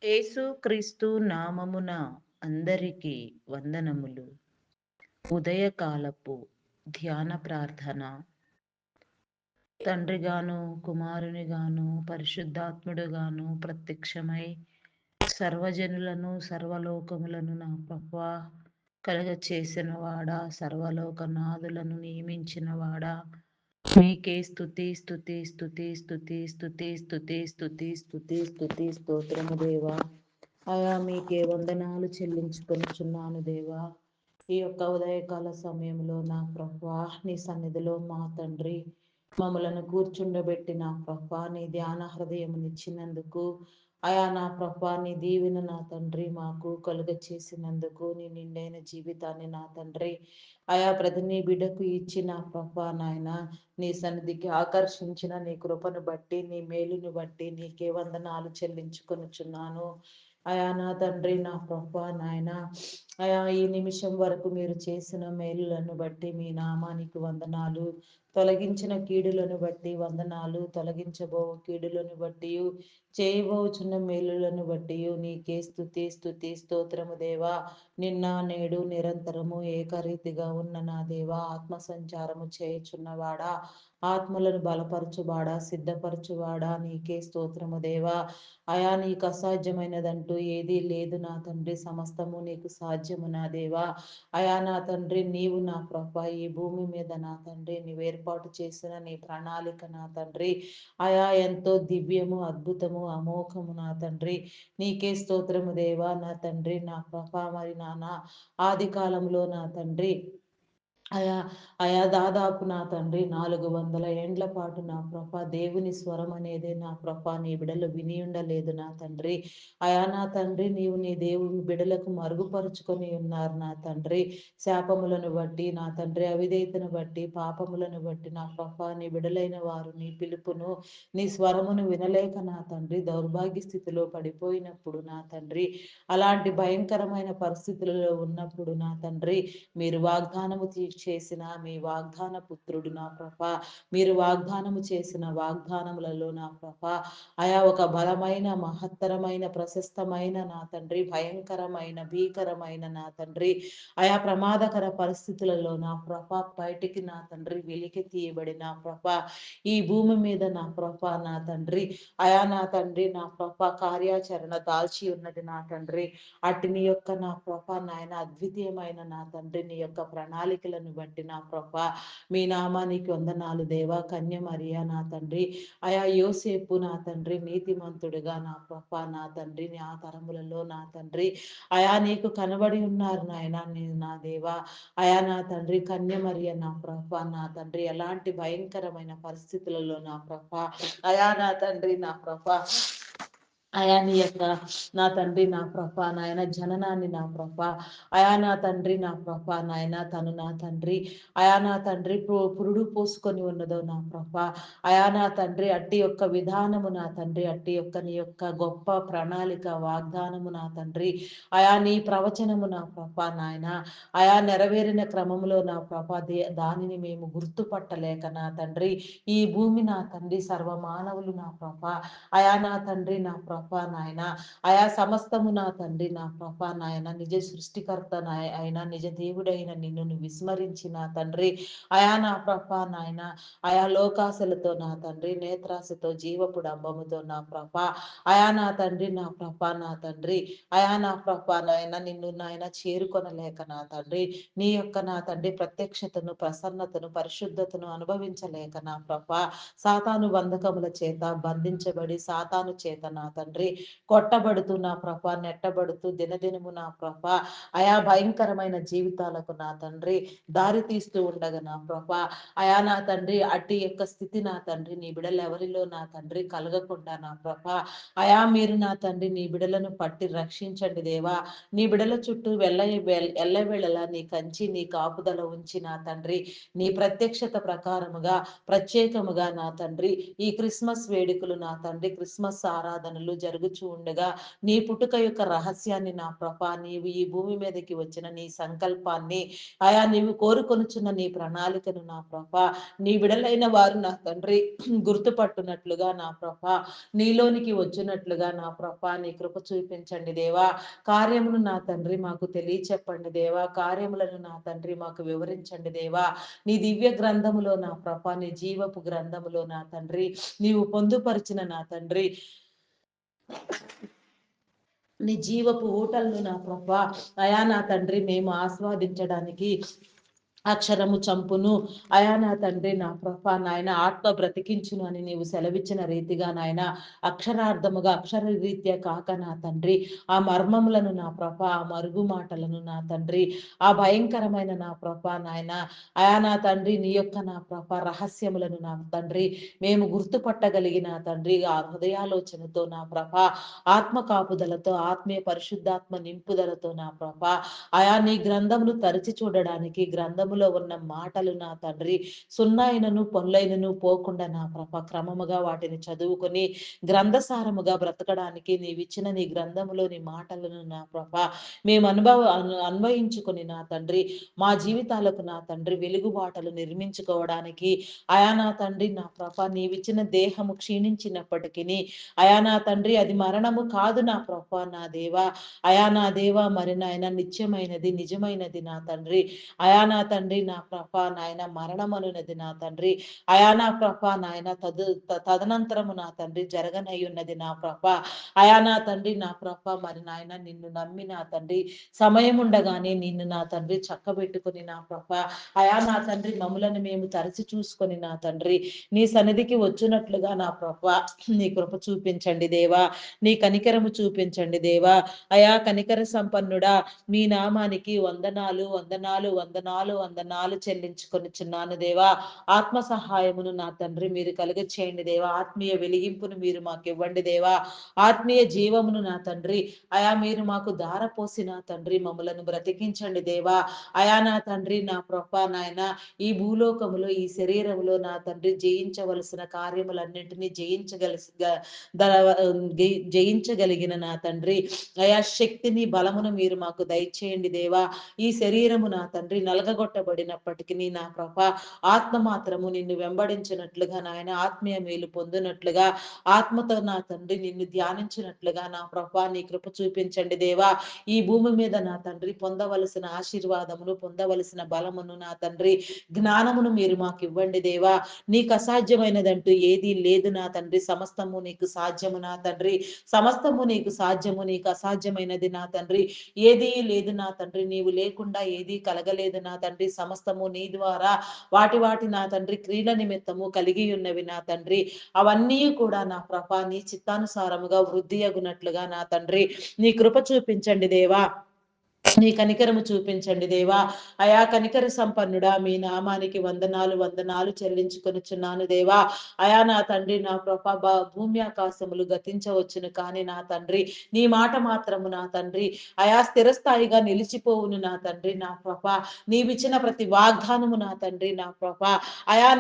యేసుక్రీస్తు నామమున అందరికీ వందనములు. ఉదయకాలపు ధ్యాన ప్రార్థన. తండ్రిగాను, కుమారునిగాను, పరిశుద్ధాత్ముడుగాను ప్రత్యక్షమై సర్వజనులను, సర్వలోకములను నా ప్రభువా కలుగచేసిన వాడా, సర్వలోకనాథులను నియమించిన వాడా, మీకే స్తుతి స్తుతి స్తుతి స్తుతి స్తుతి స్తుతి స్తుతి స్తుతి స్తుతి స్తోత్రము దేవా. అయా మీకే వందనాలు చెల్లించుకొనుచున్నాను దేవా. ఈ యొక్క ఉదయకాల సమయంలో నా ప్రభువా నీ సన్నిధిలో మా తండ్రి మమ్మలను కూర్చుండబెట్టి నా ప్రభువా నీ ధ్యాన హృదయమునిచ్చినందుకు, అయా నా ప్రభువా నీ దీవెన నా తండ్రి మాకు కలుగ చేసినందుకు, నీ నిండైన జీవితాన్ని నా తండ్రి అయా ప్రతి నీ బిడ్డకు ఇచ్చి నా ప్రభువా నాయన నీ సన్నిధికి ఆకర్షించిన నీ కృపను బట్టి, నీ మేలును బట్టి నీకే వందనాలు చెల్లించుకొనుచున్నాను. అయా నా తండ్రి నా ప్రభువా నాయన అయా ఈ నిమిషం వరకు మీరు చేసిన మేలులను బట్టి మీ నామానికి వందనాలు. తొలగించిన కీడులను బట్టి వందనాలు. తొలగించబో కీడులను బట్టి, చేయబోచున్న మేలులను బట్టి నీకే స్తుతి స్తుతి స్తోత్రము దేవా. నిన్న నేడు నిరంతరము ఏకరీతిగా ఉన్న నా దేవా, ఆత్మ సంచారము చేయుచున్నవాడా, ఆత్మలను బలపరచువాడా, సిద్ధపరచువాడా, నీకే స్తోత్రము దేవా. అయా నీకు అసాధ్యమైనదంటూ ఏదీ లేదు నా తండ్రి, సమస్తము నీకు సాధ్యము నా దేవా. అయా నా తండ్రి నీవు నా ప్రభ ఈ భూమి మీద నా తండ్రి నీవు ఏర్పాటు చేసిన నీ ప్రణాళిక నా తండ్రి అయా ఎంతో దివ్యము, అద్భుతము, అమోఘము నా తండ్రి. నీకే స్తోత్రము దేవా నా తండ్రి నా ప్రభ. మరి నాన్న ఆది కాలంలో నా తండ్రి అయా అయా దాదాపు నా తండ్రి 400 ఏండ్ల పాటు నా ప్రభ దేవుని స్వరం అనేది నా ప్రభ నీ బిడలు విని ఉండలేదు నా తండ్రి. అయా నా తండ్రి నీవు నీ దేవుని బిడలకు మరుగుపరుచుకొని ఉన్నారు నా తండ్రి. శాపములను బట్టి నా తండ్రి, అవిధేయతను బట్టి, పాపములను బట్టి నా ప్రభ నీ బిడలైన వారు నీ పిలుపును, నీ స్వరమును వినలేక నా తండ్రి దౌర్భాగ్య స్థితిలో పడిపోయినప్పుడు నా తండ్రి, అలాంటి భయంకరమైన పరిస్థితులలో ఉన్నప్పుడు నా తండ్రి మీరు వాగ్దానము చేసిన మీ వాగ్దాన పుత్రుడు నా ప్రభ, మీరు వాగ్దానము చేసిన వాగ్దానములలో నా ప్రభ అయా ఒక బలమైన, మహత్తరమైన, ప్రశస్తమైన నా తండ్రి, భయంకరమైన, భీకరమైన నా తండ్రి అయా ప్రమాదకర పరిస్థితులలో నా ప్రభ బయటికి నా తండ్రి వెలికి తీయబడి నా ప్రభ ఈ భూమి మీద నా ప్రభ నా తండ్రి అయా నా తండ్రి నా ప్రభ కార్యాచరణ దాల్చి ఉన్నది నా తండ్రి. అటు నీ యొక్క నా ప్రభ నాయన అద్వితీయమైన నా తండ్రి నీ యొక్క ప్రణాళికలను బట్టి నా ప్రభ మీ నామానికి వందనాలు దేవా. కన్య మరియా నా తండ్రి అయా యోసేపు నా తండ్రి నీతిమంతుడుగా నా ప్రభ నా తండ్రి ఆ తరములలో నా తండ్రి అయా నీకు కనబడి ఉన్నారు నాయన నా దేవా. అయా నా తండ్రి కన్య మరియ నా ప్రభ నా తండ్రి ఎలాంటి భయంకరమైన పరిస్థితులలో నా ప్రభ అయా నా తండ్రి నా ప్రభ అయా నీ యొక్క నా తండ్రి నా ప్రభ నాయన జననాన్ని నా ప్రభ అయా నా తండ్రి నా ప్రభ నాయన తను నా తండ్రి అయా నా తండ్రి పురుడు పోసుకొని ఉన్నదో నా ప్రభ అయా నా తండ్రి అట్టి యొక్క విధానము నా తండ్రి, అట్టి యొక్క నీ యొక్క గొప్ప ప్రణాళిక వాగ్దానము నా తండ్రి అయా నీ ప్రవచనము నా ప్రభ నాయన అయా నెరవేరిన క్రమంలో నా ప్రభ దానిని మేము గుర్తుపట్టలేక నా తండ్రి ఈ భూమి నా తండ్రి సర్వమానవులు నా ప్రభ అయా నా తండ్రి నా ప్రభ నాయన అయా సమస్తము నా తండ్రి నా ప్రభ నాయన నిజ సృష్టికర్త అయిన నిజ దేవుడైన నిన్ను విస్మరించి నా తండ్రి అయా నా ప్రభ నాయన అయా లోకాశలతో నా తండ్రి, నేత్రాశతో, జీవపు డంబముతో నా ప్రభ అయా నా తండ్రి నా ప్రభ నా తండ్రి అయా నా ప్రభ నాయన నిన్ను నాయన చేరుకొనలేక నా తండ్రి నీ యొక్క నా తండ్రి ప్రత్యక్షతను, ప్రసన్నతను, పరిశుద్ధతను అనుభవించలేక నా ప్రభ సాతాను బంధకముల చేత బంధించబడి సాతాను చేత నా తండ్రి కొట్టబడుతూ నా ప్రభ నెట్టబడుతూ దినదినము నా ప్రభ అయా భయంకరమైన జీవితాలకు నా తండ్రి దారి తీస్తూ ఉండగా నా ప్రభ అయా నా తండ్రి అట్టి యొక్క స్థితి నా తండ్రి నీ బిడలు ఎవరిలో నా తండ్రి కలగకుండా నా ప్రభ అయా మీరు నా తండ్రి నీ బిడలను పట్టి రక్షించండి దేవా. నీ బిడల చుట్టూ ఎల్లవేళలా నీ కంచి నీ కాపుదల ఉంచి నా తండ్రి నీ ప్రత్యక్షత ప్రకారముగా ప్రత్యేకముగా నా తండ్రి ఈ క్రిస్మస్ వేడుకలు నా తండ్రి క్రిస్మస్ ఆరాధనలు జరుగుచూ ఉండగా నీ పుట్టుక యొక్క రహస్యాన్ని నా ప్రభా, నీవు ఈ భూమి మీదకి వచ్చిన నీ సంకల్పాన్ని, నీవు కోరుకొనుచున్న నీ ప్రణాళికను నా ప్రభా, నీ బిడలైన వారు నా తండ్రి గుర్తుపట్టునట్లుగా నా ప్రభా, నీలోనికి వచ్చినట్లుగా నా ప్రభా, నీ కృప చూపించండి దేవా. కార్యమును నా తండ్రి మాకు తెలియచెప్పండి దేవా. కార్యములను నా తండ్రి మాకు వివరించండి దేవా. నీ దివ్య గ్రంథములో నా ప్రభా, నీ జీవపు గ్రంథములో నా తండ్రి నీవు పొందుపరిచిన నా తండ్రి నీ జీవపు ఊటలను నా ప్రభా, నా తండ్రి మేము ఆస్వాదించడానికి అక్షరము చంపును, నా తండ్రి నా ప్రభా నాయన ఆత్మ బ్రతికించును అని నీవు సెలవిచ్చిన రీతిగా నాయన అక్షరార్థముగా అక్షర రీత్యా కాక నా తండ్రి ఆ మర్మములను నా ప్రభా, ఆ మరుగు మాటలను నా తండ్రి, ఆ భయంకరమైన నా ప్రభా నాయన నా తండ్రి నీ యొక్క నా ప్రభా రహస్యములను నా తండ్రి మేము గుర్తుపట్టగలిగిన తండ్రి ఆ హృదయాలోచనతో నా ప్రభా, ఆత్మ కాపుదలతో ఆత్మీయ పరిశుద్ధాత్మ నింపుదలతో నా ప్రభా, నీ గ్రంథమును తరిచి చూడడానికి గ్రంథములో ఉన్న మాటలు నా తండ్రి సున్నాయినను పొల్లైనను పోకుండా నా ప్రభ క్రమముగా వాటిని చదువుకొని గ్రంథసారముగా బ్రతకడానికి నీవిచ్చిన నీ గ్రంథములోని మాటలను నా ప్రభ మేము అన్వయించుకొని నా తండ్రి మా జీవితాలకు నా తండ్రి వెలుగుబాటలు నిర్మించుకోవడానికి నా తండ్రి నా ప్రభ నీవిచ్చిన దేహము క్షీణించినప్పటికీ నా తండ్రి అది మరణము కాదు నా ప్రభ నా దేవా. నా దేవా మరి నాయన నిత్యమైనది నిజమైనది నా తండ్రి. నా తండ్రి నా ప్రభ నాయన మరణమనున్నది నా తండ్రి. నా ప్రభ నాయన తదనంతరము నా తండ్రి జరగనై ఉన్నది నా ప్రభ. నా తండ్రి నా ప్రభ మరి నాయన నిన్ను నమ్మి నా తండ్రి సమయం ఉండగానే నిన్ను నా తండ్రి చక్కబెట్టుకుని నా ప్రభ నా తండ్రి మమ్ములను మేము తరచి చూసుకొని నా తండ్రి నీ సన్నిధికి వచ్చినట్లుగా నా ప్రభ నీ కృప చూపించండి దేవా. నీ కనికరము చూపించండి దేవా. కనికర సంపన్నుడా మీ నామానికి వందనాలు వందనాలు వందనాలు వందనాలు చెల్లించుకొనిచున్నాను దేవా. ఆత్మ సహాయమును నా తండ్రి మీరు కలుగ చేయండి దేవా. ఆత్మీయ వెలిగింపును మీరు మాకు ఇవ్వండి దేవా. ఆత్మీయ జీవమును నా తండ్రి మీరు మాకు దారపోసి నా తండ్రి మమ్మలను బ్రతికించండి దేవా. నా తండ్రి నా ప్రభా నాయన ఈ భూలోకములో ఈ శరీరములో నా తండ్రి జయించవలసిన కార్యములన్నింటినీ జయించగలిగిన నా తండ్రి శక్తిని బలమును మీరు మాకు దయచేయండి దేవా. ఈ శరీరము నా తండ్రి నలగగొట్టబడినప్పటికీ నా ప్రభ ఆత్మ మాత్రము నిన్ను వెంబడించినట్లుగా నాయన ఆత్మీయ మేలు పొందినట్లుగా ఆత్మతో నా తండ్రి నిన్ను ధ్యానించినట్లుగా నా ప్రభ నీ కృప చూపించండి దేవా. ఈ భూమి మీద నా తండ్రి పొందవలసిన ఆశీర్వాదమును పొందవలసిన బలమును నా తండ్రి జ్ఞానమును మీరు మాకు ఇవ్వండి దేవా. నీకు అసాధ్యమైనదంటూ ఏదీ లేదు నా తండ్రి. సమస్తము నీకు సాధ్యము నా తండ్రి. సమస్తము నీకు సాధ్యము, నీకు అసాధ్యమైనది నా తండ్రి ఏదీ లేదు నా తండ్రి. నీవు లేకుండా ఏదీ కలగలేదు నా తండ్రి. సమస్తము నీ ద్వారా వాటి నా తండ్రి క్రియల నిమిత్తము కలిగి ఉన్నవి నా తండ్రి. అవన్నీ కూడా నా ప్రభా నీ చిత్తానుసారముగా వృద్ధి అగునట్లుగా నా తండ్రి నీ కృప చూపించండి దేవా. నీ కనికరము చూపించండి దేవా. కనికర సంపన్నుడా మీ నామానికి వందనాలు వందనాలు చెల్లించుకొనిచున్నాను దేవా. నా తండ్రి నా ప్రభ భూమి ఆకాశములు గతించవచ్చును కానీ నా తండ్రి నీ మాట మాత్రము నా తండ్రి స్థిరస్థాయిగా నిలిచిపోవును నా తండ్రి నా ప్రభ. నీవిచ్చిన ప్రతి వాగ్దానము నా తండ్రి నా ప్రభ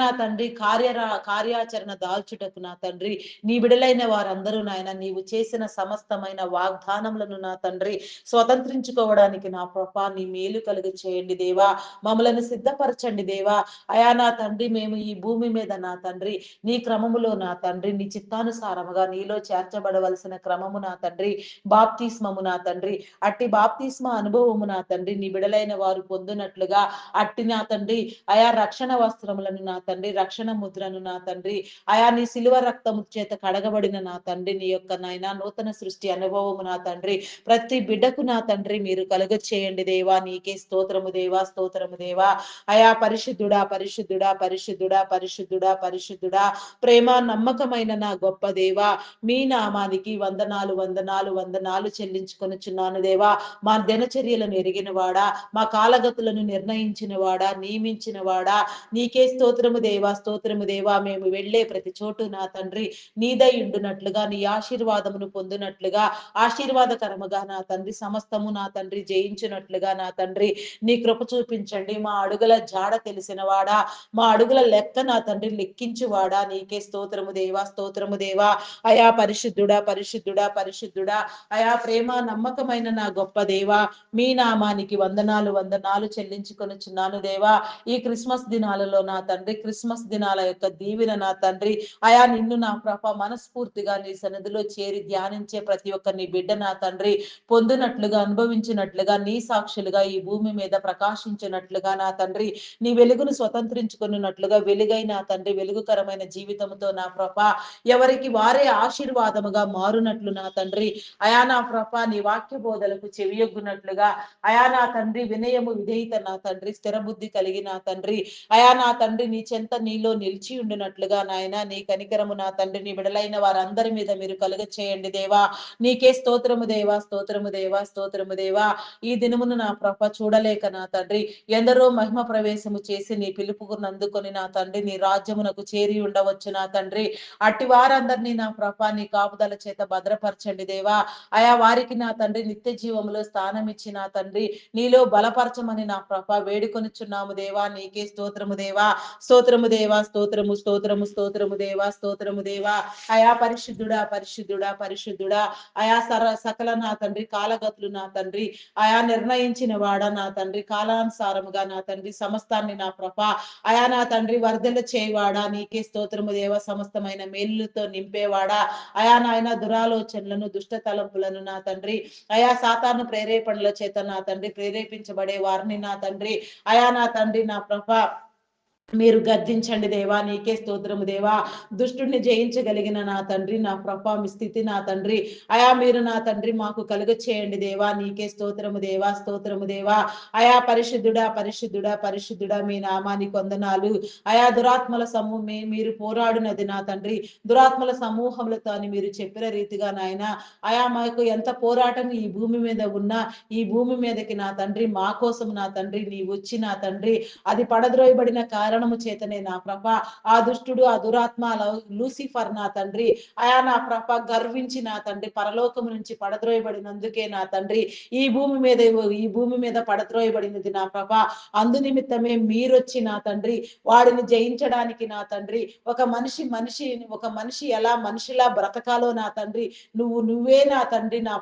నా తండ్రి కార్యాచరణ దాల్చుటకు నా తండ్రి నీ బిడలైన వారందరూ నాయన నీవు చేసిన సమస్తమైన వాగ్దానములను నా తండ్రి స్వతంత్రించుకోవడానికి నా ప్రభా నీ మేలు కలుగ చేయండి దేవా. మమ్మలను సిద్ధపరచండి దేవా. నా తండ్రి మేము ఈ భూమి మీద నా తండ్రి నీ క్రమములో నా తండ్రి నీ చిత్తానుసారముగా నీలో చేర్చబడవలసిన క్రమము నా తండ్రి బాప్తిస్మము నా తండ్రి అట్టి బాప్తిస్మ అనుభవము నా తండ్రి నీ బిడలైన వారు పొందునట్లుగా అట్టి నా తండ్రి రక్షణ వస్త్రములను నా తండ్రి రక్షణ ముద్రను నా తండ్రి నీ శిలువ రక్తము చేత కడగబడిన నా తండ్రి నీ యొక్క నాయన నూతన సృష్టి అనుభవము నా తండ్రి ప్రతి బిడ్డకు నా తండ్రి మీరు కలుగ చేయండి దేవా. నీకే స్తోత్రము దేవా, స్తోత్రము దేవా. పరిశుద్ధుడా పరిశుద్ధుడా పరిశుద్ధుడా పరిశుద్ధుడా పరిశుద్ధుడా ప్రేమ నమ్మకమైన నా గొప్ప దేవా మీ నామానికి వందనాలు వందనాలు వందనాలు చెల్లించుకొనిచున్నాను దేవా. మా దినచర్యలను ఎరిగిన వాడా, మా కాలగతులను నిర్ణయించిన వాడా, నియమించిన వాడా నీకే స్తోత్రము దేవా, స్తోత్రము దేవా. మేము వెళ్ళే ప్రతి చోటు నా తండ్రి నీదై ఉండునట్లుగా నీ ఆశీర్వాదమును పొందునట్లుగా ఆశీర్వాదకరముగా నా తండ్రి సమస్తము నా తండ్రి జయించినట్లుగా నా తండ్రి నీ కృప చూపించండి. మా అడుగుల జాడ తెలిసిన వాడా, మా అడుగుల లెక్క నా తండ్రి లెక్కించువాడా, నీకే స్తోత్రము దేవా, స్తోత్రము దేవా. అయా పరిశుద్ధుడా, పరిశుద్ధుడా, పరిశుద్ధుడా, అయా ప్రేమ నమ్మకమైన నా గొప్ప దేవా, మీ నామానికి వందనాలు వందనాలు చెల్లించుకొనుచున్నాను దేవా. ఈ క్రిస్మస్ దినాలలో నా తండ్రి, క్రిస్మస్ దినాల యొక్క దీవెన నా తండ్రి, అయా నిన్ను నా మనస్ఫూర్తిగా నీ సన్నిధిలో చేరి ధ్యానించే ప్రతి ఒక్క నీ బిడ్డ నా తండ్రి పొందినట్లుగా, అనుభవించినట్లుగా, నీ సాక్షులుగా ఈ భూమి మీద ప్రకాశించినట్లుగా నా తండ్రి, నీ వెలుగును స్వతంత్రించుకున్నట్లుగా వెలుగై నా తండ్రి వెలుగుకరమైన జీవితంతో నా ఎవరికి వారే ఆశీర్వాదముగా మారునట్లు నా తండ్రి, అయా నా నీ వాక్య బోధలకు చెవియొగ్గునట్లుగా, అయా నా తండ్రి వినయము విధేయత నా తండ్రి స్థిర బుద్ధి కలిగి నా తండ్రి, అయా నా తండ్రి నీ చెంత నీలో నిలిచి ఉండినట్లుగా నాయన నీ కనికరము నా తండ్రి నీ బిడలైన వారందరి మీద మీరు కలుగ చేయండి దేవా. నీకే స్తోత్రము దేవా, స్తోత్రము దేవా, స్తోత్రము దేవా. ఈ దినమును నా చూడలేక నా తండ్రి ఎందరో మహిమ ప్రవేశము చేసి నీ పిలుపుకును అందుకొని నా తండ్రి నీ రాజ్యమునకు చేరి ఉండవచ్చు నా తండ్రి. అట్టి వారందరినీ నా నీ కాపుదల చేత భద్రపరచండి దేవా. అయా వారికి నా తండ్రి నిత్య జీవములో స్థానం ఇచ్చి నా తండ్రి నీలో బలపరచమని నా వేడుకొనిచున్నాము దేవా. నీకే స్తోత్రము దేవా, స్తోత్రము దేవా, స్తోత్రము స్తోత్రము స్తోత్రము దేవా, స్తోత్రము దేవా. అయా పరిశుద్ధుడా, పరిశుద్ధుడా, పరిశుద్ధుడా, అయా సకల నా తండ్రి కాలగతులు నా తండ్రి అయా నిర్ణయించిన వాడ నా తండ్రి కాలానుసారముగా నా తండ్రి సమస్తాన్ని నా అయా నా తండ్రి వర్ధల చేయవాడా, నీకే స్తోత్రము దేవ. సమస్తమైన మేలులతో నింపేవాడా, అయా నాయన దురాలోచనలను దుష్ట తలంపులను నా తండ్రి అయా సాతాను ప్రేరేపణల చేత నా తండ్రి ప్రేరేపించబడే వారిని నా తండ్రి అయా నా తండ్రి నా మీరు గద్దించండి దేవా. నీకే స్తోత్రము దేవా. దుష్టుడిని జయించగలిగిన నా తండ్రి నా మీ స్థితి నా తండ్రి అయా మీరు నా తండ్రి మాకు కలుగ చేయండి దేవా. నీకే స్తోత్రము దేవా, స్తోత్రము దేవా. అయా పరిశుద్ధుడా, పరిశుద్ధుడా, పరిశుద్ధుడా, మీ నామానికి వందనాలు. అయా దురాత్మల సమూహమే మీరు పోరాడినది నా తండ్రి దురాత్మల సమూహములతో అని మీరు చెప్పిన రీతిగా నాయన అయా మాకు ఎంత పోరాటం ఈ భూమి మీద ఉన్నా ఈ భూమి మీదకి నా తండ్రి మా కోసం నా తండ్రి నీ వచ్చి నా తండ్రి అది పడద్రోయబడిన కారణము చేతనే నా ఆ దుష్టుడు ఆ దురాత్మ లూసిఫర్ నా తండ్రి అయా నా గర్వించి నా తండ్రి పరలోకము నుంచి పడద్రోయబడినందుకే నా తండ్రి ఈ భూమి మీద పడద్రోయబడినది నా అందు నిమిత్తమే మీరొచ్చి నా తండ్రి వాడిని జయించడానికి నా తండ్రి ఒక మనిషి ఎలా మనిషిలా బ్రతకాలో నా తండ్రి నువ్వే నా తండ్రి నా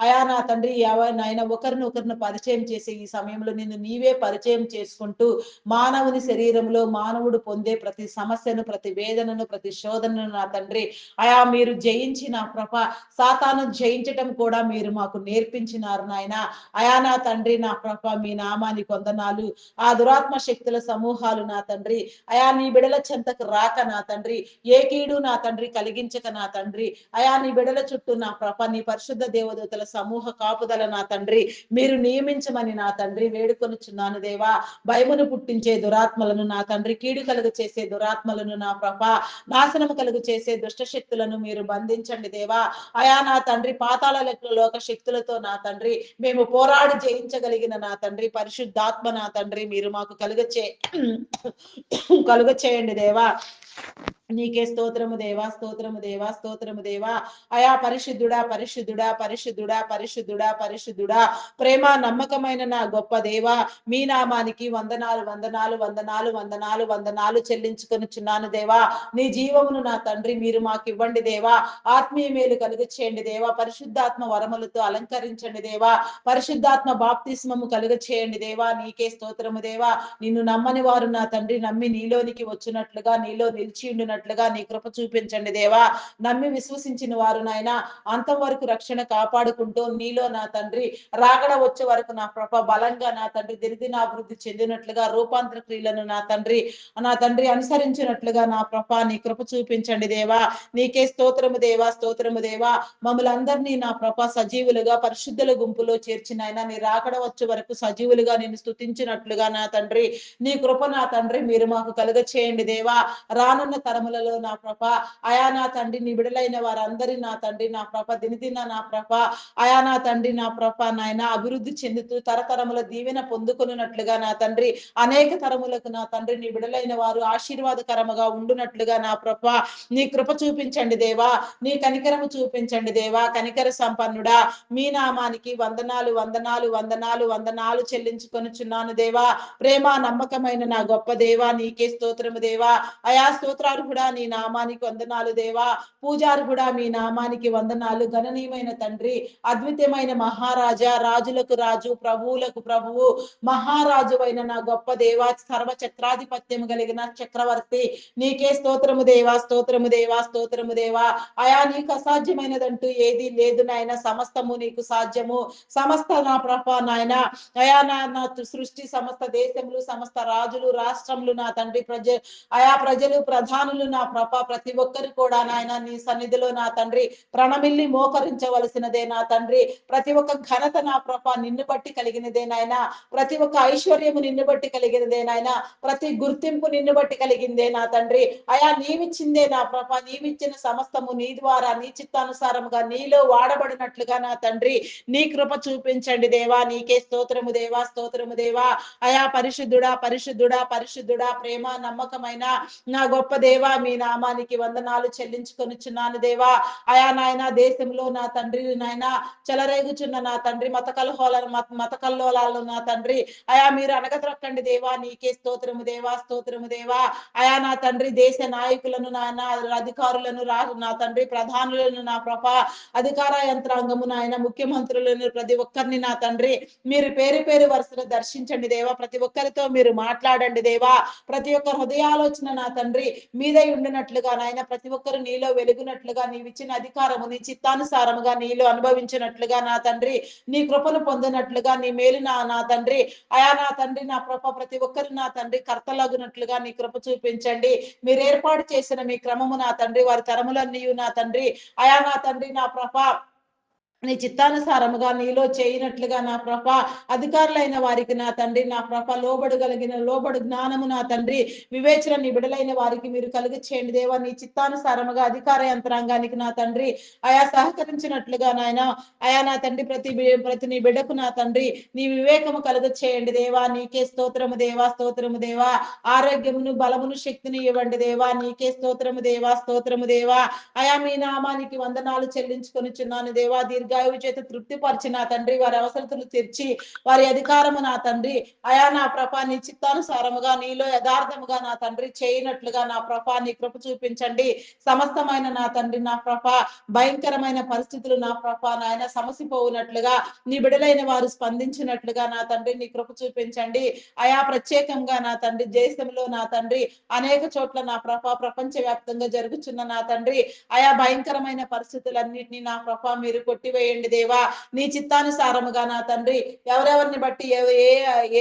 అయా నా తండ్రి నాయన ఒకరిని పరిచయం చేసే ఈ సమయంలో నిన్ను నీవే పరిచయం చేసుకుంటూ మానవుని శరీరంలో మానవుడు పొందే ప్రతి సమస్యను ప్రతి వేదనను ప్రతి శోధనను నా తండ్రి అయా మీరు జయించి నా సాతాను జయించటం కూడా మీరు మాకు నేర్పించినారు నాయన. అయా నా తండ్రి నా మీ నామానికి వందనాలు. ఆ దురాత్మ శక్తుల సమూహాలు నా తండ్రి అయా నీ బిడల చెంతకు రాక నా తండ్రి ఏ కీడు నా తండ్రి కలిగించక నా తండ్రి అయా నీ బిడల చుట్టూ నా నీ పరిశుద్ధ దేవదూతల సమూహ కాపుదల నా తండ్రి మీరు నియమించమని నా తండ్రి వేడుకొనుచున్నాను దేవా. భయమును పుట్టించే దురాత్మలను నా తండ్రి కీడు కలుగు చేసే దురాత్మలను నా నాశనము కలుగు చేసే దుష్ట శక్తులను మీరు బంధించండి దేవా. అయా నా తండ్రి పాతాళ లోక శక్తులతో నా తండ్రి మేము పోరాడి జయించగలిగిన నా తండ్రి పరిశుద్ధాత్మ నా తండ్రి మీరు మాకు కలుగ చేయండి దేవా. నీకే స్తోత్రము దేవా, స్తోత్రము దేవా, స్తోత్రము దేవా. అయా పరిశుద్ధుడా, పరిశుద్ధుడా, పరిశుద్ధుడా, పరిశుద్ధుడా, పరిశుద్ధుడా, ప్రేమ నమ్మకమైన నా గొప్ప దేవా. మీ నామానికి వందనాలు వందనాలు వందనాలు వందనాలు వందనాలు చెల్లించుకొనుచున్నాను దేవా. నీ జీవమును నా తండ్రి మీరు మాకు ఇవ్వండి దేవా. ఆత్మీయ మేలు కలుగ చేయండి దేవా. పరిశుద్ధాత్మ వరములతో అలంకరించండి దేవా. పరిశుద్ధాత్మ బాప్తిస్మము కలుగ చేయండి దేవా. నీకే స్తోత్రము దేవా. నిన్ను నమ్మని వారు నా తండ్రి నమ్మి నీలోనికి వచ్చినట్లుగా నీలో నిలిచి ఉండినట్లుగా నీ కృప చూపించండి దేవా. నమ్మి విశ్వసించిన వారు నాయన అంతం వరకు రక్షణ కాపాడుకుంటూ నీలో నా తండ్రి రాగడ వచ్చే వరకు నా బలంగా నా తండ్రి దినదినాభివృద్ధి చెందినట్లుగా రూపాంతర క్రియలను నా తండ్రి అనుసరించినట్లుగా నా నీ కృప చూపించండి దేవా. నీకే స్తోత్రము దేవా, స్తోత్రము దేవా. మమ్మల్ని అందరినీ నా సజీవులుగా పరిశుద్ధుల గుంపులో చేర్చిన ఆయన నీ రాకడ వచ్చే వరకు సజీవులుగా నేను స్తుతించినట్లుగా నా తండ్రి నీ కృప నా తండ్రి మీరు మాకు కలుగ చేయండి దేవా. రానున్న తరముల శ్రమలలో నా ప్రభ అయా నా తండ్రి నీ బిడలైన వారందరి నా తండ్రి నా ప్రభ దినదిన నా ప్రభ అయా నా తండ్రి నా ప్రభ నాయన అభివృద్ధి చెందుతూ తరతరముల దీవెన పొందుకున్నట్లుగా నా తండ్రి అనేక తరములకు నా తండ్రి నీ బిడలైన వారు ఆశీర్వాదకరముగా ఉండునట్లుగా నా ప్రభ నీ కృప చూపించండి దేవా, నీ కనికరము చూపించండి దేవా, కనికర సంపన్నుడా మీ నామానికి వందనాలు వందనాలు వందనాలు వందనాలు చెల్లించుకొనుచున్నాను దేవా. ప్రేమ నమ్మకమైన నా గొప్ప దేవా నీకే స్తోత్రము దేవా. అయా స్తోత్రాలు కూడా నీ నామానికి వందనాలు దేవా. పూజారు కూడా మీ నామానికి వందనాలు. గణనీయమైన తండ్రి, అద్వితీయమైన మహారాజా, రాజులకు రాజు, ప్రభువులకు ప్రభువు, మహారాజు అయిన నా గొప్ప దేవా, సర్వ చక్రాధిపత్యం కలిగిన చక్రవర్తి నీకే స్తోత్రము దేవా, స్తోత్రము దేవా, స్తోత్రము దేవా. అయా నీకు అసాధ్యమైనదంటూ ఏది లేదు నాయన, సమస్తము నీకు సాధ్యము. సమస్త నా ప్రభ నాయన అయా నా సృష్టి సమస్త దేశములు సమస్త రాజులు రాష్ట్రములు నా తండ్రి అయా ప్రజలు ప్రధానులు నా ప్రభ ప్రతి ఒక్కరు కూడా నాయన నీ సన్నిధిలో నా తండ్రి ప్రణమిల్లి మోకరించవలసినదే నా తండ్రి. ప్రతి ఒక్క ఘనత నా ప్రభ నిన్ను బట్టి కలిగినదే నాయన, ప్రతి ఒక్క ఐశ్వర్యము నిన్ను బట్టి కలిగినదే నాయన, ప్రతి గుర్తింపు నిన్ను బట్టి కలిగిందే నా తండ్రి. అయా నీవిచ్చిందే నా ప్రభ, నీవిచ్చిన సమస్తము నీ ద్వారా నీ చిత్తానుసారముగా నీలో వాడబడినట్లుగా నా తండ్రి నీ కృప చూపించండి దేవా. నీకే స్తోత్రము దేవా, స్తోత్రము దేవా. అయా పరిశుద్ధుడా పరిశుద్ధుడా పరిశుద్ధుడా, ప్రేమ నమ్మకమైన నా గొప్ప దేవా మీ నామానికి వందనాలు చెల్లించుకొనిచున్నాను దేవా. అయా నాయన దేశంలో నా తండ్రి నాయన చెలరేగుచున్న నా తండ్రి మత కల్లోలాలను నా తండ్రి అయా మీరు అనగద్రక్కండి దేవా. నీకే స్తోత్రము దేవా, స్తోత్రము దేవా. అయా నా తండ్రి దేశ నాయకులను నా అధికారులను నా తండ్రి ప్రధానులను నా ప్రభ అధికార యంత్రాంగము నాయన ముఖ్యమంత్రులను ప్రతి ఒక్కరిని నా తండ్రి మీరు పేరు పేరు వరుసలో దర్శించండి దేవా. ప్రతి ఒక్కరితో మీరు మాట్లాడండి దేవా. ప్రతి ఒక్క హృదయాలోచన నా తండ్రి మీదై ఉండినట్లుగా నాయన, ప్రతి ఒక్కరు నీలో వెలుగునట్లుగా నీవిచ్చిన అధికారము నీ చిత్తానుసారముగా నీలో అనుభవించినట్లుగా నా తండ్రి నీ కృపను పొందినట్లుగా నీ మేలు నా తండ్రి అయా నా తండ్రి నా ప్రభ ప్రతి ఒక్కరు నా తండ్రి కర్తలగునట్లుగా నీ కృప చూపించండి. మీరు ఏర్పాటు చేసిన మీ క్రమము నా తండ్రి వారి తరములన్నీ నా తండ్రి అయా నా తండ్రి నా ప్రభ నీ చిత్తానుసారముగా నీలో చేయనట్లుగా నా ప్రభ అధికారులైన వారికి నా తండ్రి నా ప్రభ లోబడు జ్ఞానము నా తండ్రి వివేచన నీ బిడలైన వారికి మీరు కలుగ చేయండి దేవా. నీ చిత్తానుసారముగా అధికార యంత్రాంగానికి నా తండ్రి అయా సహకరించినట్లుగా నాయన అయా నా తండ్రి ప్రతి నీ బిడ్డకు నా తండ్రి నీ వివేకము కలుగ చేయండి దేవా. నీకే స్తోత్రము దేవా, స్తోత్రము దేవా. ఆరోగ్యమును బలమును శక్తిని ఇవ్వండి దేవా. నీకే స్తోత్రము దేవా, స్తోత్రము దేవా. అయా మీ నామానికి వందనాలు చెల్లించుకొనిచున్నాను దేవా. దీర్ఘాయువు చేత తృప్తిపరిచి నా తండ్రి వారి అవసరతలు తీర్చి వారి అధికారము నా తండ్రి అయా నా ప్రభ నీ చిత్తానుసారముగా నీలో యథార్థముగా నా తండ్రి చేయనట్లుగా నా ప్రభ నీ కృప చూపించండి. సమస్తమైన నా తండ్రి నా ప్రభ భయంకరమైన పరిస్థితులు నా ప్రభ నాయన సమసిపోవునట్లుగా నీ బిడలైన వారు స్పందించినట్లుగా నా తండ్రి నీ కృప చూపించండి. అయా ప్రత్యేకంగా నా తండ్రి దేశంలో నా తండ్రి అనేక చోట్ల నా ప్రభ ప్రపంచ వ్యాప్తంగా జరుగుతున్న నా తండ్రి అయా భయంకరమైన పరిస్థితులన్నింటినీ నా ప్రభ మీరు కొట్టివేయండి దేవా. నీ చిత్తానుసారముగా నా తండ్రి ఎవరెవరిని బట్టి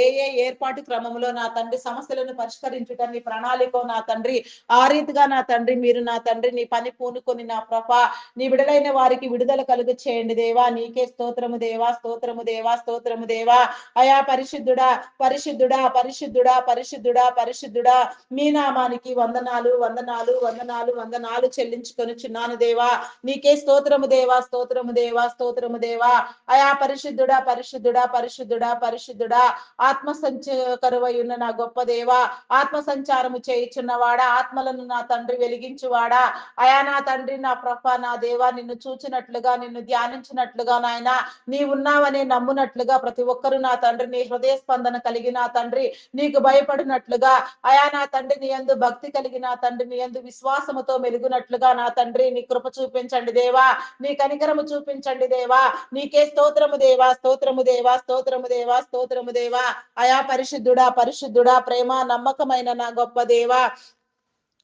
ఏ ఏర్పాటు క్రమంలో నా తండ్రి సమస్యలను పరిష్కరించుట నీ ప్రణాళిక నా తండ్రి ఆ రీతిగా నా తండ్రి మీరు నా తండ్రి నీ పని పూనుకొని నా ప్రభ నీ విడుదలైన వారికి విడుదల కలుగు చేయండి దేవా. నీకే స్తోత్రము దేవా, స్తోత్రము దేవా, స్తోత్రము దేవా. అయా పరిశుద్ధుడా పరిశుద్ధుడా పరిశుద్ధుడా పరిశుద్ధుడా పరిశుద్ధుడా మీ నామానికి వందనాలు వందనాలు వందనాలు వందనాలు చెల్లించుకొనిచున్నాను దేవా. నీకే స్తోత్రము దేవా, స్తోత్రము దేవా, స్తోత్రము దేవా. అయా పరిశుద్ధుడా పరిశుద్ధుడా పరిశుద్ధుడా పరిశుద్ధుడా ఆత్మ సంచకరువై ఉన్న నా గొప్ప దేవా. ఆత్మ సంచారము చేయుచున్నవాడా, ఆత్మలను నా తండ్రి వెలిగించువాడా అయా నా తండ్రి నా ప్రభ నా దేవా నిన్ను చూచినట్లుగా నిన్ను ధ్యానించినట్లుగా నాయన నీ ఉన్నావనే నమ్మునట్లుగా ప్రతి ఒక్కరు నా తండ్రి నీ హృదయ స్పందన కలిగి నా తండ్రి నీకు భయపడినట్లుగా అయా నా తండ్రి నీ యందు భక్తి కలిగి నా తండ్రి నీ యందు విశ్వాసముతో మెలుగునట్లుగా నా తండ్రి నీ కృప చూపించండి దేవా. నీ కనికరము చూపించండి దేవా. నీకే స్తోత్రము దేవా, స్తోత్రము దేవా, స్తోత్రము దేవా, స్తోత్రము దేవా. అయా పరిశుద్ధుడా పరిశుద్ధుడా ప్రేమ నమ్మకమైన నా గొప్ప దేవా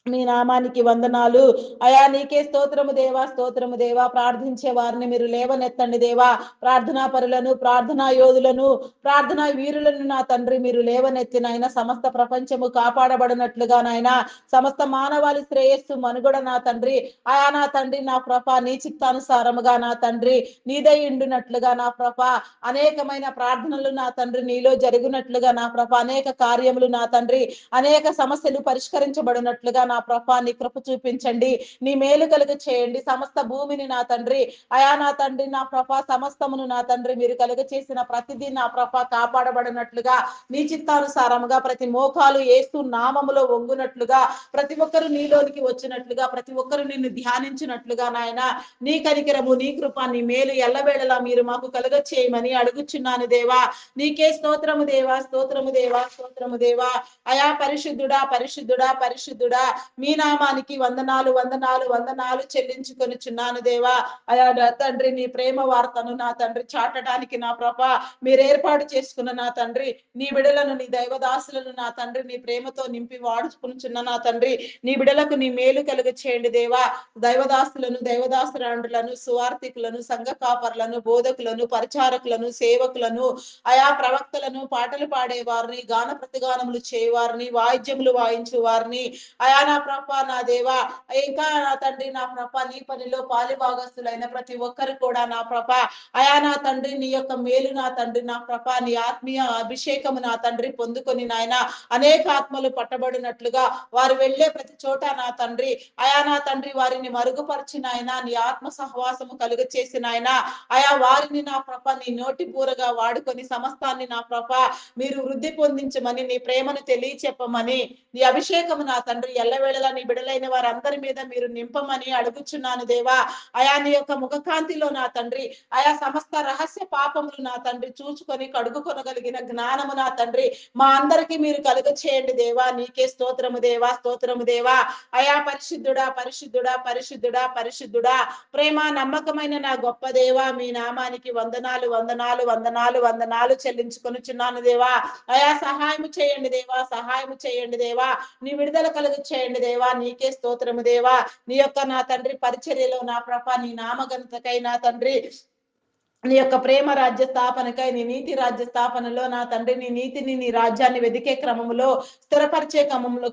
మీ నామానికి వందనాలు. అయా నీకే స్తోత్రము దేవా, స్తోత్రము దేవా. ప్రార్థించే వారిని మీరు లేవనెత్తండి దేవా. ప్రార్థనా పరులను ప్రార్థనా యోధులను ప్రార్థనా వీరులను నా తండ్రి మీరు లేవనెత్తినైనా సమస్త ప్రపంచము కాపాడబడినట్లుగా నాయన సమస్త మానవాళి శ్రేయస్సు మనుగడ నా తండ్రి అయా నా తండ్రి నా ప్రభ నీ చిత్తానుసారముగా నా తండ్రి నీదై ఉండినట్లుగా నా ప్రభ అనేకమైన ప్రార్థనలు నా తండ్రి నీలో జరిగినట్లుగా నా ప్రభ అనేక కార్యములు నా తండ్రి అనేక సమస్యలు పరిష్కరించబడినట్లుగా నా నా ప్రభా నీ కృప చూపించండి. నీ మేలు కలుగ చేయండి. సమస్త భూమిని నా తండ్రి, అయా నా తండ్రి నా ప్రభా సమస్తమును నా తండ్రి మీరు కలుగ చేసిన ప్రతిదీ నా ప్రభా కాపాడబడినట్లుగా నీ చిత్తానుసారముగా ప్రతి మోకాలు యేసు నామములో వంగునట్లుగా ప్రతి ఒక్కరు నీలోనికి వచ్చినట్లుగా ప్రతి ఒక్కరు నిన్ను ధ్యానించినట్లుగా నాయన నీ కనికరము నీ కృప నీ మేలు ఎల్లవేళలా మీరు మాకు కలుగ చేయమని అడుగుచున్నాను దేవా. నీకే స్తోత్రము దేవా, స్తోత్రము దేవా, స్తోత్రము దేవా. అయా పరిశుద్ధుడా, పరిశుద్ధుడా, పరిశుద్ధుడా, మీ నామానికి వందనాలు, వందనాలు, వందనాలు చెల్లించుకొనుచున్నాను దేవా. అయా నా తండ్రి నీ ప్రేమ వార్తను నా తండ్రి చాటడానికి నా ప్రభా మీరు ఏర్పాటు చేసుకున్న నా తండ్రి నీ బిడలను నీ దైవదాసులను నా తండ్రి నీ ప్రేమతో నింపి వాడుచుకునుచున్న నా తండ్రి నీ బిడలకు నీ మేలు కలుగ చేయండి దేవా. దైవదాసులను దైవదాసురాండ్రులను సువార్థికులను సంఘ కాపర్లను బోధకులను పరిచారకులను సేవకులను అయా ప్రవక్తలను పాటలు పాడే వారిని గాన ప్రతిగానములు చేయవారిని వాయిద్యములు వాయించు వారిని అయా నా ప్రభ నా దేవా ఇంకా నా తండ్రి నా ప్రభ నీ పనిలో పాలిభాగస్తులైన ప్రతి ఒక్కరు కూడా నా ప్రభ అయా నా తండ్రి నీ యొక్క మేలు నా తండ్రి నా ప్రభ నీ ఆత్మీయ అభిషేకము నా తండ్రి పొందుకొని నాయన అనేక ఆత్మలు పట్టబడినట్లుగా వారు వెళ్ళే ప్రతి చోట నా తండ్రి అయా నా తండ్రి వారిని మరుగుపరిచిన ఆయన నీ ఆత్మ సహవాసము కలుగ చేసిన ఆయన అయా వారిని నా ప్రభ నీ నోటి బూరగా వాడుకొని సమస్తాన్ని నా ప్రభ మీరు వృద్ధి పొందించమని నీ ప్రేమను తెలియచెప్పమని నీ అభిషేకము నా తండ్రి ఎల్లవేళలా నీ బిడలైన వారందరి మీద మీరు నింపమని అడుగుచున్నాను దేవా. అయా నీ యొక్క ముఖకాంతిలో నా తండ్రి అయా సమస్త రహస్య పాపములు నా తండ్రి చూచుకొని కడుగుకొనగలిగిన జ్ఞానము నా తండ్రి మా అందరికీ మీరు కలుగ చేయండి దేవా. నీకే స్తోత్రము దేవా, స్తోత్రము దేవా. అయా పరిశుద్ధుడా, పరిశుద్ధుడా, పరిశుద్ధుడా, పరిశుద్ధుడా, ప్రేమ నమ్మకమైన నా గొప్ప దేవా మీ నామానికి వందనాలు, వందనాలు, వందనాలు, వందనాలు చెల్లించుకొనుచున్నాను దేవా. అయా సహాయము చేయండి దేవా, సహాయము చేయండి దేవా. నీ విడుదల కలుగు చేయండి దేవా. నీకే స్తోత్రము దేవా. నీ యొక్క నా తండ్రి పరిచర్యలో నా ప్రభ నీ నామఘనతకై నా తండ్రి నీ యొక్క ప్రేమ రాజ్య స్థాపనకై నీ నీతి రాజ్య స్థాపనలో నా తండ్రి నీ నీతిని నీ రాజ్యాన్ని వెదికే క్రమములో స్థిరపరిచే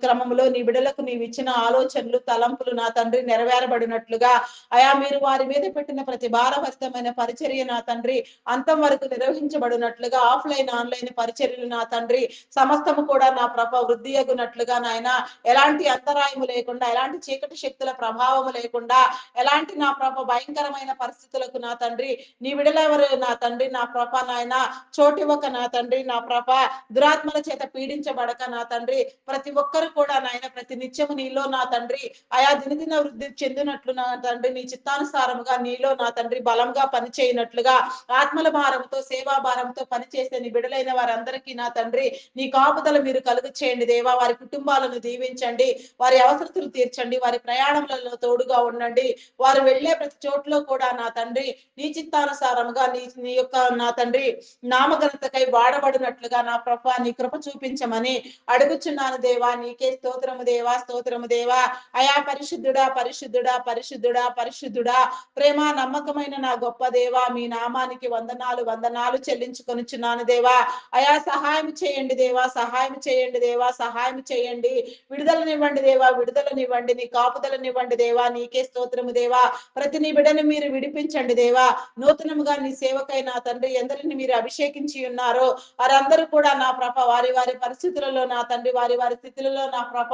క్రమములో నీ బిడలకు నీవు ఇచ్చిన ఆలోచనలు తలంపులు నా తండ్రి నెరవేరబడినట్లుగా అయా మీరు వారి మీద పెట్టిన ప్రతి భారభరితమైన పరిచర్య నా తండ్రి అంతం వరకు నిర్వహించబడినట్లుగా ఆఫ్లైన్ ఆన్లైన్ పరిచర్యలు నా తండ్రి సమస్తము కూడా నా ప్రభ వృద్ధి అగునట్లుగా నాయన ఎలాంటి అంతరాయము లేకుండా ఎలాంటి చీకటి శక్తుల ప్రభావము లేకుండా ఎలాంటి నా ప్రభ భయంకరమైన పరిస్థితులకు నా తండ్రి నీ విడలెవరు నా తండ్రి నా ప్రభ నాయన చోటివ్వక నా తండ్రి నా ప్రభ దురాత్మల చేత పీడించబడక నా తండ్రి ప్రతి ఒక్కరు కూడా నాయన ప్రతి నిత్యము నీలో నా తండ్రి ఆయా దినదిన వృద్ధి చెందినట్లు నా తండ్రి నీ చిత్తానుసారముగా నీలో నా తండ్రి బలంగా పనిచేయనట్లుగా ఆత్మల భారంతో సేవా భారంతో పనిచేసే నీ బిడలైన వారందరికీ నా తండ్రి నీ కాపుదల మీరు కలుగు చేయండి దేవా. వారి కుటుంబాలను దీవించండి, వారి అవసరతలు తీర్చండి, వారి ప్రయాణములలో తోడుగా ఉండండి. వారు వెళ్లే ప్రతి చోట్లో కూడా నా తండ్రి నీ చిత్తానుసారముగా నీ యొక్క నా తండ్రి నామఘనతకై వాడబడినట్లుగా నా ప్రభ నీ కృప చూపించమని అడుగుచున్నాను దేవా. నీకే స్తోత్రము దేవా, స్తోత్రము దేవా. అయా పరిశుద్ధుడా, పరిశుద్ధుడా, పరిశుద్ధుడా, పరిశుద్ధుడా, ప్రేమ నమ్మకమైన నా గొప్ప దేవా మీ నామానికి వందనాలు, వందనాలు చెల్లించుకొనుచున్నాను దేవా. అయా సహాయం చేయండి దేవా, సహాయం చేయండి దేవా, సహాయం చేయండి. విడుదలనివ్వండి దేవా, విడుదలనివ్వండి. నీ కాపుదలనివ్వండి దేవా. నీకే స్తోత్రము దేవా. ప్రతి నీ బిడని మీరు విడిపించండి దేవా. నూతనముగా నీ సేవకై నా తండ్రి ఎందరిని మీరు అభిషేకించి ఉన్నారో వారందరూ కూడా నా ప్రభ వారి వారి పరిస్థితులలో నా తండ్రి వారి వారి స్థితులలో నా ప్రభ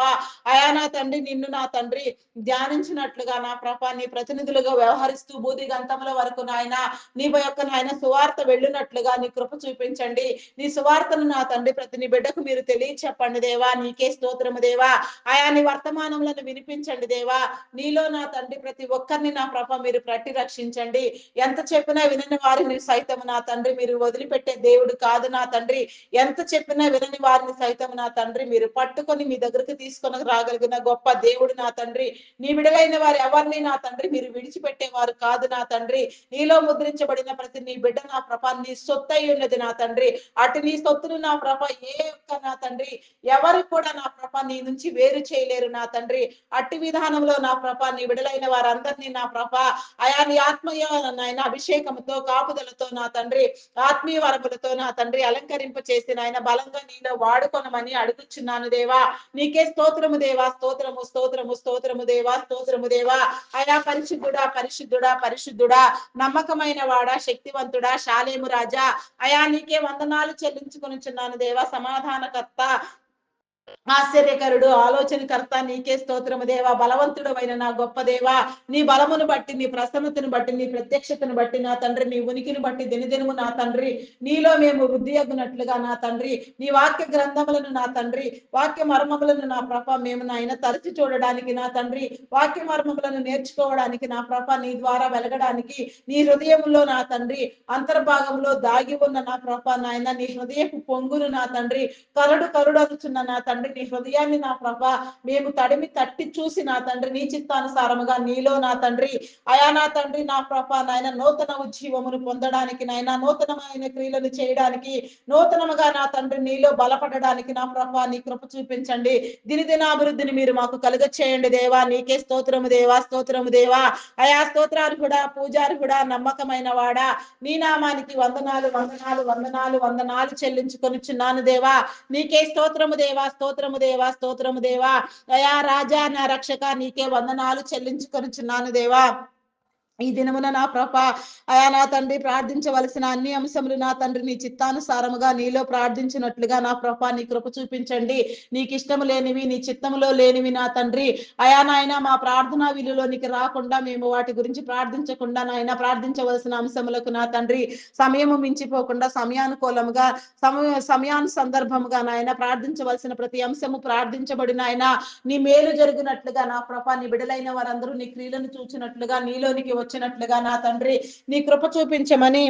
అయా నా తండ్రి నిన్ను నా తండ్రి ధ్యానించినట్లుగా నా ప్రభ నీ ప్రతినిధులుగా వ్యవహరిస్తూ బూది గంతముల వరకు నాయన నీ యొక్క నాయన సువార్త వెళ్ళినట్లుగా నీ కృప చూపించండి. నీ సువార్తను నా తండ్రి ప్రతి నీ బిడ్డకు మీరు తెలియచెప్పండి దేవా. నీకే స్తోత్రము దేవా. ఆయా నీ వర్తమానములను వినిపించండి దేవా. నీలో నా తండ్రి ప్రతి ఒక్కరిని నా ప్రభ మీరు ప్రతి రక్షించండి. ఎంత చెప్పినా వినని వారిని సైతం నా తండ్రి మీరు వదిలిపెట్టే దేవుడు కాదు నా తండ్రి. ఎంత చెప్పినా వినని వారిని సైతం నా తండ్రి మీరు పట్టుకొని మీ దగ్గరికి తీసుకొని రాగలిగిన గొప్ప దేవుడు నా తండ్రి. నీ విడలైన వారు ఎవరిని నా తండ్రి మీరు విడిచిపెట్టేవారు కాదు నా తండ్రి. నీలో ముద్రించబడిన ప్రతి నీ బిడ్డ నా ప్రభ నీ సొత్తు అయి ఉన్నది నా తండ్రి. అటు నీ సొత్తును నా ప్రభ ఏ ఒక్క నా తండ్రి ఎవరు కూడా నా ప్రభ నీ నుంచి వేరు చేయలేరు నా తండ్రి. అట్టి విధానంలో నా ప్రభ నీ విడలైన వారందరినీ నా ప్రభ అయా నీ ఆత్మీయ నాయన అభిషేకంతో కాపుదలతో నా తండ్రి ఆత్మీయ వరములతో నా తండ్రి అలంకరింప చేసి నాయన బలంగా నీలో వాడుకొనమని అడుగుచున్నాను దేవా. నీకే స్తోత్రము దేవా, స్తోత్రము, స్తోత్రము, స్తోత్రము దేవా, స్తోత్రము దేవా. అయా పరిశుద్ధుడా, పరిశుద్ధుడా, పరిశుద్ధుడా, నమ్మకమైన వాడా, శక్తివంతుడా, శాలేము రాజా, అయా నీకే వందనాలు చెల్లించుకొనుచున్నాను దేవా. సమాధానకర్త ఆశ్చర్యకరుడు, ఆలోచనకర్త నీకే స్తోత్రము దేవా. బలవంతుడవైన నా గొప్ప దేవా, నీ బలమును బట్టి, నీ ప్రసన్నతను బట్టి, నీ ప్రత్యక్షతను బట్టి నా తండ్రి, నీ ఉనికిని బట్టి దినదినము నా తండ్రి, నీలో మేము వృద్ధి అగునట్లుగా నా తండ్రి, నీ వాక్య గ్రంథములను నా తండ్రి, వాక్య మర్మములను నా ప్రభ మేము నాయన తరచి చూడడానికి నా తండ్రి, వాక్య మర్మములను నేర్చుకోవడానికి నా ప్రభ నీ ద్వారా వెలగడానికి, నీ హృదయంలో నా తండ్రి అంతర్భాగంలో దాగి ఉన్న నా ప్రభ నాయన నీ హృదయపు పొంగును నా తండ్రి కరడు కరుడనుచున్న నా తండ్రి నీ హృదయాన్ని నా ప్రభా మేము తడిమి తట్టి చూసి నా తండ్రి నీ చిత్తానుసారముగా నీలో నా తండ్రి అయా నా తండ్రి నా ప్రభా నాయన నూతన ఉజ్జీవమును పొందడానికి నాయన నూతనమైన క్రియలను చేయడానికి నూతనముగా నా తండ్రి నీలో బలపడడానికి నా ప్రభా నీ కృప చూపించండి దినదినాభివృద్ధిని మీరు మాకు కలుగ చేయండి దేవా నీకే స్తోత్రము దేవా స్తోత్రము దేవా అయా స్తోత్రార్హుడా పూజార్హుడా నమ్మకమైన వాడా నీ నామానికి వందనాలు వందనాలు వందనాలు వందనాలు చెల్లించుకొనిచున్నాను దేవా నీకే స్తోత్రము దేవా స్తోత్రము దేవా స్తోత్రము దేవా అయా రాజా నా రక్షక నీకే వందనాలు చెల్లించుకొనిచున్నాను దేవా ఈ దినమున నా ప్రభ అయా నా తండ్రి ప్రార్థించవలసిన అన్ని అంశములు నా తండ్రి నీ చిత్తానుసారముగా నీలో ప్రార్థించినట్లుగా నా ప్రభ నీ కృప చూపించండి నీకు ఇష్టము లేనివి నీ చిత్తములో లేనివి నా తండ్రి అయా నాయన మా ప్రార్థన విలువలోనికి రాకుండా మేము వాటి గురించి ప్రార్థించకుండా నాయన ప్రార్థించవలసిన అంశములకు నా తండ్రి సమయము మించిపోకుండా సమయానుకూలముగా సమయాను సందర్భముగా నాయన ప్రార్థించవలసిన ప్రతి అంశము ప్రార్థించబడిన ఆయన నీ మేలు జరిగినట్లుగా నా ప్రభ నీ బిడలైన వారందరూ నీ క్రియలను చూచినట్లుగా నీలోనికి వచ్చినట్లుగా నా తండ్రి నీ కృప చూపించమని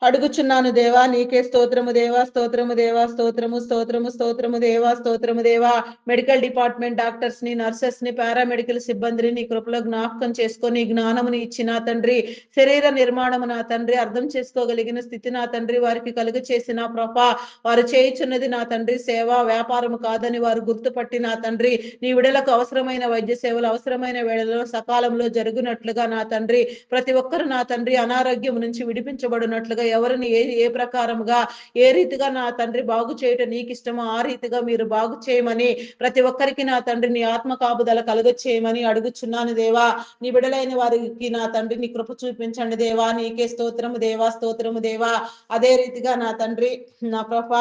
అడుగుచున్నాను దేవా నీకే స్తోత్రము దేవా స్తోత్రము దేవా స్తోత్రము స్తోత్రము స్తోత్రము దేవా స్తోత్రము దేవా మెడికల్ డిపార్ట్మెంట్ డాక్టర్స్ ని నర్సెస్ ని పారామెడికల్ సిబ్బందిని నీ కృపలో జ్ఞాపకం చేసుకొని జ్ఞానముని ఇచ్చిన తండ్రి శరీర నిర్మాణము నా తండ్రి అర్థం చేసుకోగలిగిన స్థితి నా తండ్రి వారికి కలుగ చేసిన ప్రభ వారు చేయుచున్నది నా తండ్రి సేవ వ్యాపారము కాదని వారు గుర్తుపట్టి నా తండ్రి నీ విడలకు అవసరమైన వైద్య సేవలు అవసరమైన వేళలో సకాలంలో జరుగునట్లుగా నా తండ్రి ప్రతి ఒక్కరు నా తండ్రి అనారోగ్యం నుంచి విడిపించబడినట్లుగా ఎవరిని ఏ ప్రకారముగా ఏ రీతిగా నా తండ్రి బాగు చేయటం నీకు ఇష్టమో ఆ రీతిగా మీరు బాగు చేయమని ప్రతి ఒక్కరికి నా తండ్రి నీ ఆత్మ కాపుదల కలుగ చేయమని అడుగుచున్నాను దేవా నీ బిడలైన వారికి నా తండ్రి నీ కృప చూపించండి దేవా నీకే స్తోత్రము దేవా స్తోత్రము దేవా అదే రీతిగా నా తండ్రి నా ప్రభ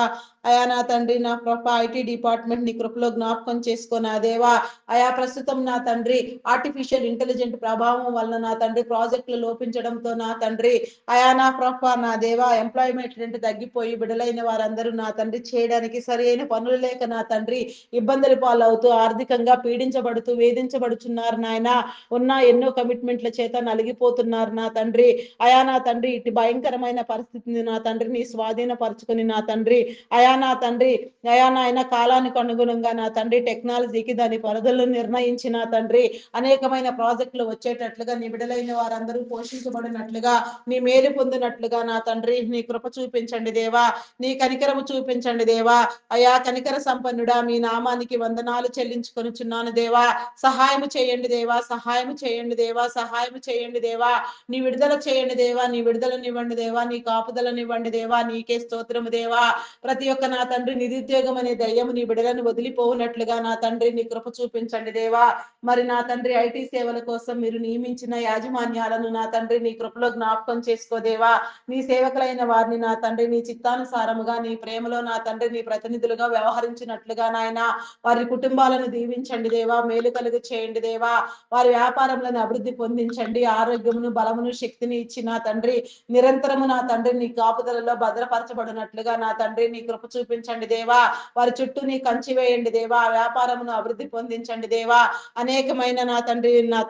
అయా నా తండ్రి నా ప్రభ ఐటీ డిపార్ట్మెంట్ నీ కృపలో జ్ఞాపకం చేసుకున్నా దేవా అయా ప్రస్తుతం నా తండ్రి ఆర్టిఫిషియల్ ఇంటెలిజెంట్ ప్రభావం వలన నా తండ్రి ప్రాజెక్టులు లోపించడంతో నా తండ్రి అయా నా ప్రభ నా దేవా ఎంప్లాయ్మెంట్ రెంట్ తగ్గిపోయి బిడలైన వారందరూ నా తండ్రి చేయడానికి సరైన పనులు లేక నా తండ్రి ఇబ్బందులు పాలవుతూ ఆర్థికంగా పీడించబడుతూ వేధించబడుచున్నారు నాయన ఉన్న ఎన్నో కమిట్మెంట్ల చేత నలిగిపోతున్నారు నా తండ్రి అయా నా తండ్రి ఇటు భయంకరమైన పరిస్థితిని నా తండ్రి నీ స్వాధీనపరుచుకుని నా తండ్రి అయా నా తండ్రి అయా నాయన కాలానికి అనుగుణంగా నా తండ్రి టెక్నాలజీకి దాని పరిధులను నిర్ణయించి నా తండ్రి అనేకమైన ప్రాజెక్టులు వచ్చేటట్లుగా నీ బిడలైన వారందరూ పోషించబడినట్లుగా నీ మేలు పొందినట్లుగా నా తండ్రి నీ కృప చూపించండి దేవా నీ కనికరము చూపించండి దేవా అయా కనికర సంపన్నుడా మీ నామానికి వందనాలు చెల్లించుకొనుచున్నాను దేవా సహాయము చేయండి దేవా సహాయము చేయండి దేవా సహాయము చేయండి దేవా నీ విడుదల చేయండి దేవా నీ విడుదలనివ్వండి దేవా నీ కాపుదలనివ్వండి దేవా నీకే స్తోత్రము దేవా ప్రతి ఒక్క నా తండ్రి నిరుద్యోగం అనే దయ్యము నీ బిడలను వదిలిపోవునట్లుగా నా తండ్రి నీ కృప చూపించండి దేవా మరి నా తండ్రి ఐటీ సేవల కోసం మీరు నియమించిన యాజమాన్యాలను నా తండ్రి నీ కృపలో జ్ఞాపకం చేసుకోదేవా నీ సేవకులైన వారిని నా తండ్రి నీ చిత్తానుసారముగా నీ ప్రేమలో నా తండ్రి నీ ప్రతినిధులుగా వ్యవహరించినట్లుగా నాయన వారి కుటుంబాలను దీవించండి దేవా మేలు కలుగు చేయండి దేవా వారి వ్యాపారములను అభివృద్ధి పొందించండి ఆరోగ్యమును బలమును శక్తిని ఇచ్చి నా తండ్రి నిరంతరము నా తండ్రి నీ కాపుదలలో భద్రపరచబడినట్లుగా నా తండ్రి నీ కృప చూపించండి దేవా వారి చుట్టూ నీ కంచి వేయండి దేవా వ్యాపారమును అభివృద్ధి పొందించండి దేవా అనేకమైన నా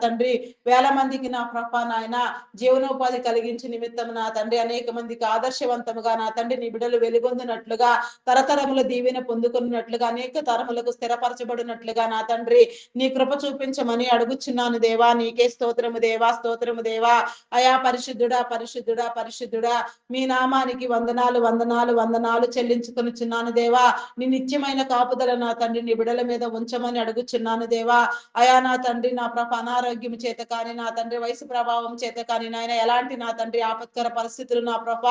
తండ్రి వేల మందికి నా ప్రభ నాయన జీవనోపాధి కలిగించి నిమిత్తం నా తండ్రి అనేక మందికి ఆదర్శవంతముగా నా తండ్రి నీ బిడ్డలు వెలుగొందినట్లుగా తరతరముల దీవెన పొందుకున్నట్లుగా అనేక తరములకు స్థిరపరచబడినట్లుగా నా తండ్రి నీ కృప చూపించమని అడుగుచున్నాను దేవా నీకే స్తోత్రము దేవా స్తోత్రము దేవా అయా పరిశుద్ధుడా పరిశుద్ధుడా పరిశుద్ధుడా మీ నామానికి వందనాలు వందనాలు వందనాలు చెల్లించుకొనుచున్నాను దేవా నీ నిత్యమైన కాపుదల నా తండ్రి నీ బిడల మీద ఉంచమని అడుగుచున్నాను దేవా అయా నా తండ్రి నా ప్రభ అనారోగ్యం చేత కానీ నా తండ్రి వయసు ప్రభావం చేత కానీ నాయన ఎలాంటి నా తండ్రి ఆపత్కర పరిస్థితులు నా ప్రభ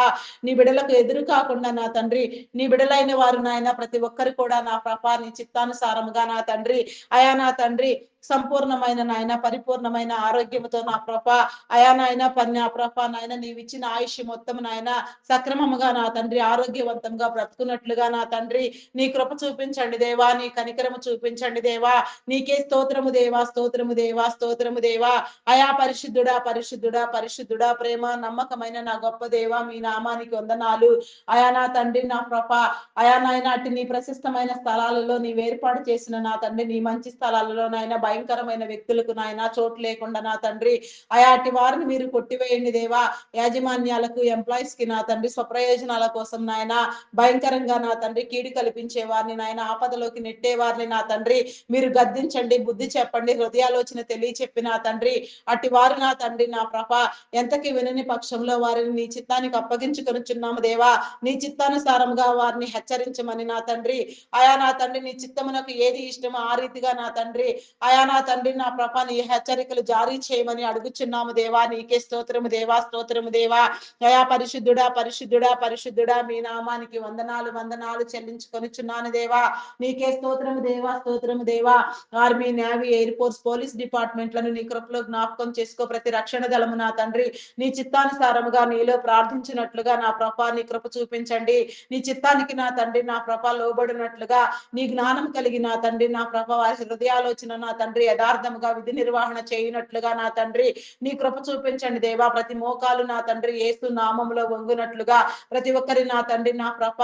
నీ బిడలకు ఎదురు కాకుండా నా తండ్రి నీ బిడలైన వారు నాయన ప్రతి ఒక్కరు కూడా నా ప్రభ నీ చిత్తానుసారముగా నా తండ్రి అయా నా తండ్రి సంపూర్ణమైన నాయన పరిపూర్ణమైన ఆరోగ్యముతో నా ప్రభా అయా నాయన నా ప్రభా నాయన నీవిచ్చిన ఆయుష్ మొత్తం నాయన సక్రమముగా నా తండ్రి ఆరోగ్యవంతంగా బ్రతుకున్నట్లుగా నా తండ్రి నీ కృప చూపించండి దేవా, నీ కనికరము చూపించండి దేవా. నీకే స్తోత్రము దేవా, స్తోత్రము దేవా, స్తోత్రము దేవా. అయా పరిశుద్ధుడా, పరిశుద్ధుడా, పరిశుద్ధుడా, ప్రేమ నమ్మకమైన నా గొప్ప దేవా, మీ నామానికి వందనాలు. అయా నా తండ్రి నా ప్రభ అయా నాయన అటు నీ ప్రశస్తమైన స్థలాలలో నీవు ఏర్పాటు చేసిన నా తండ్రి నీ మంచి స్థలాలలో నాయన భయంకరమైన వ్యక్తులకు నాయన చోటు లేకుండా నా తండ్రి అయా అటు వారిని మీరు కొట్టివేయండి దేవా. యాజమాన్యాలకు ఎంప్లాయీస్ కి నా తండ్రి స్వప్రయోజనాల కోసం నాయన భయంకరంగా నా తండ్రి కీడు కల్పించే వారిని నాయన ఆపదలోకి నెట్టే వారిని నా తండ్రి మీరు గద్దించండి, బుద్ధి చెప్పండి, హృదయాలోచన తెలియచెప్పి నా తండ్రి అట్టి వారు నా తండ్రి నా ప్రభ ఎంతకి వినని పక్షంలో వారిని నీ చిత్తానికి అప్పగించుకొనుచున్నాము దేవా. నీ చిత్తానుసారంగా వారిని హెచ్చరించమని నా తండ్రి అయా నా తండ్రి నీ చిత్తమునకు ఏది ఇష్టమో ఆ రీతిగా నా తండ్రి అయా నా తండ్రి నా ప్రభ నీ హెచ్చరికలు జారీ చేయమని అడుగుచున్నాము దేవా. నీకే స్తోత్రము దేవా, స్తోత్రము దేవా. అయా పరిశుద్ధుడా, పరిశుద్ధుడా, పరిశుద్ధుడా, మీ నామానికి వందనాలు వందనాలు చెల్లించుకొనుచున్నాను దేవా. నీకే స్తోత్రము దేవా, స్తోత్రము దేవా. Army, navy, air force, police డిపార్ట్మెంట్లను నీ కృపలో జ్ఞాపకం చేసుకో. ప్రతి రక్షణ దళము నా తండ్రి నీ చిత్తానుసారముగా నీలో ప్రార్థించినట్లుగా నా ప్రభా నీ కృప చూపించండి. నీ చిత్తానికి నా తండ్రి నా ప్రభ లోబడినట్లుగా నీ జ్ఞానం కలిగి నా తండ్రి నా ప్రభ వారి హృదయాలోచన నా తండ్రి యథార్థముగా విధి నిర్వహణ చేయనట్లుగా నా తండ్రి నీ కృప చూపించండి దేవా. ప్రతి మోకాలు నా తండ్రి యేసు నామములో వంగునట్లుగా ప్రతి ఒక్కరి నా తండ్రి నా ప్రభ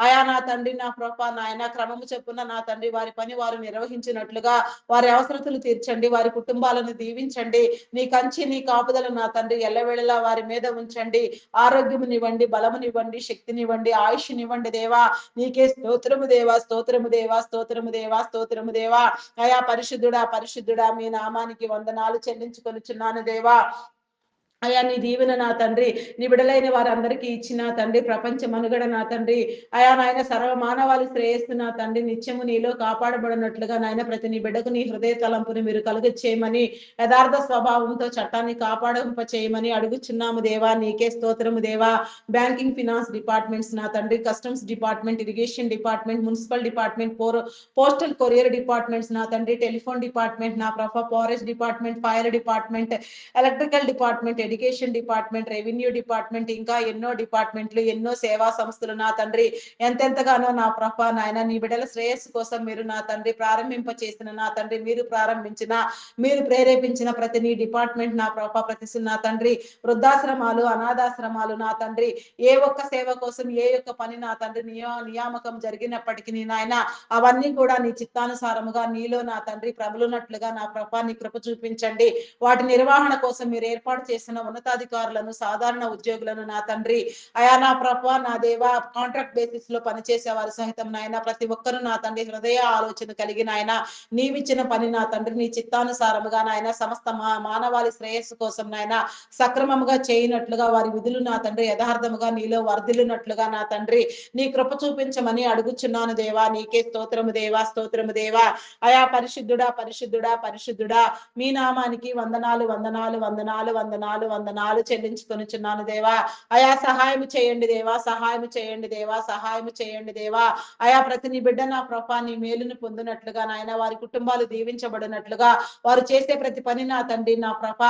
అయా నా తండ్రి నా ప్రభ నాయన క్రమము చెప్పున నా తండ్రి వారి పని వారు నిర్వహించినట్లుగా వారి అవసరతలు తీర్చండి, వారి కుటుంబాలను దీవించండి. నీ కంచి నీ కాపుదలు నా తండ్రి ఎల్లవేళలా వారి మీద ఉంచండి. ఆరోగ్యమునివ్వండి, బలమునివ్వండి, శక్తినివ్వండి, ఆయుష్నివ్వండి దేవా. నీకే స్తోత్రము దేవా, స్తోత్రము దేవా, స్తోత్రము దేవా, స్తోత్రము దేవా. అయా పరిశుద్ధుడా, పరిశుద్ధుడా, మీ నామానికి వందనాలు చెల్లించుకొనుచున్నాను దేవా. అయా నీ దీవెన నా తండ్రి నీ బిడలైన వారందరికీ ఇచ్చిన తండ్రి ప్రపంచ మనుగడ నా తండ్రి అయా నాయన సర్వ మానవాళి శ్రేయస్సు నా తండ్రి నిత్యము నీలో కాపాడబడినట్లుగా నాయన ప్రతి నీ బిడ్డకు నీ హృదయ తలంపుని మీరు కలుగ చేయమని యథార్థ స్వభావంతో చట్టాన్ని కాపాడింప చేయమని అడుగుచున్నాము దేవా. నీకే స్తోత్రము దేవా. బ్యాంకింగ్, ఫినాన్స్ డిపార్ట్మెంట్స్ నా తండ్రి, customs department, irrigation department, municipal department, postal courier departments నా తండ్రి, టెలిఫోన్ డిపార్ట్మెంట్ నా ప్రభ, forest department, fire department, electrical department, education department, revenue department, ఇంకా ఎన్నో డిపార్ట్మెంట్లు, ఎన్నో సేవా సంస్థలు నా తండ్రి ఎంతెంతగానో నా ప్రభ నాయన నీ బిడ్డల శ్రేయస్సు కోసం మీరు నా తండ్రి ప్రారంభింప చేసిన నా తండ్రి మీరు ప్రారంభించిన మీరు ప్రేరేపించిన ప్రతి నీ డిపార్ట్మెంట్ నా ప్రభ ప్రతి నా తండ్రి వృద్ధాశ్రమాలు, అనాథాశ్రమాలు నా తండ్రి ఏ ఒక్క సేవ కోసం ఏ యొక్క పని నా తండ్రి నియామకం జరిగినప్పటికీ నాయన అవన్నీ కూడా నీ చిత్తానుసారముగా నీలో నా తండ్రి ప్రబలునట్లుగా నా ప్రభ నీ కృప చూపించండి. వాటి నిర్వహణ కోసం మీరు ఏర్పాటు చేసిన ఉన్నతాధికారులను, సాధారణ ఉద్యోగులను నా తండ్రి అయా నా ప్రభ నా దేవా కాంట్రాక్ట్ బేసిస్ లో పనిచేసే వారు సహితం నాయన ప్రతి ఒక్కరు నా తండ్రి హృదయ ఆలోచన కలిగిన ఆయన నీవిచ్చిన పని నా తండ్రి నీ చిత్తానుసారముగా నాయన సమస్త మానవాళి శ్రేయస్సు కోసం నాయన సక్రమముగా చేయనట్లుగా వారి విధులు నా తండ్రి యథార్థముగా నీలో వర్ధిల్లునట్లుగా నా తండ్రి నీ కృప చూపించమని అడుగుచున్నాను దేవా. నీకే స్తోత్రము దేవా, స్తోత్రము దేవా. అయా పరిశుద్ధుడా, పరిశుద్ధుడా, పరిశుద్ధుడా, మీ నామానికి వందనాలు వందనాలు వందనాలు వందనాలు వందనాలు చెల్లించుకొనుచున్నాను దేవా. అయా సహాయం చేయండి దేవా, సహాయం చేయండి దేవా, సహాయం చేయండి దేవా. అయా ప్రతి నీ బిడ్డ నా ప్రభ నీ మేలును పొందినట్లుగా నాయన వారి కుటుంబాలు దీవించబడినట్లుగా వారు చేసే ప్రతి పని నా తండ్రి నా ప్రభ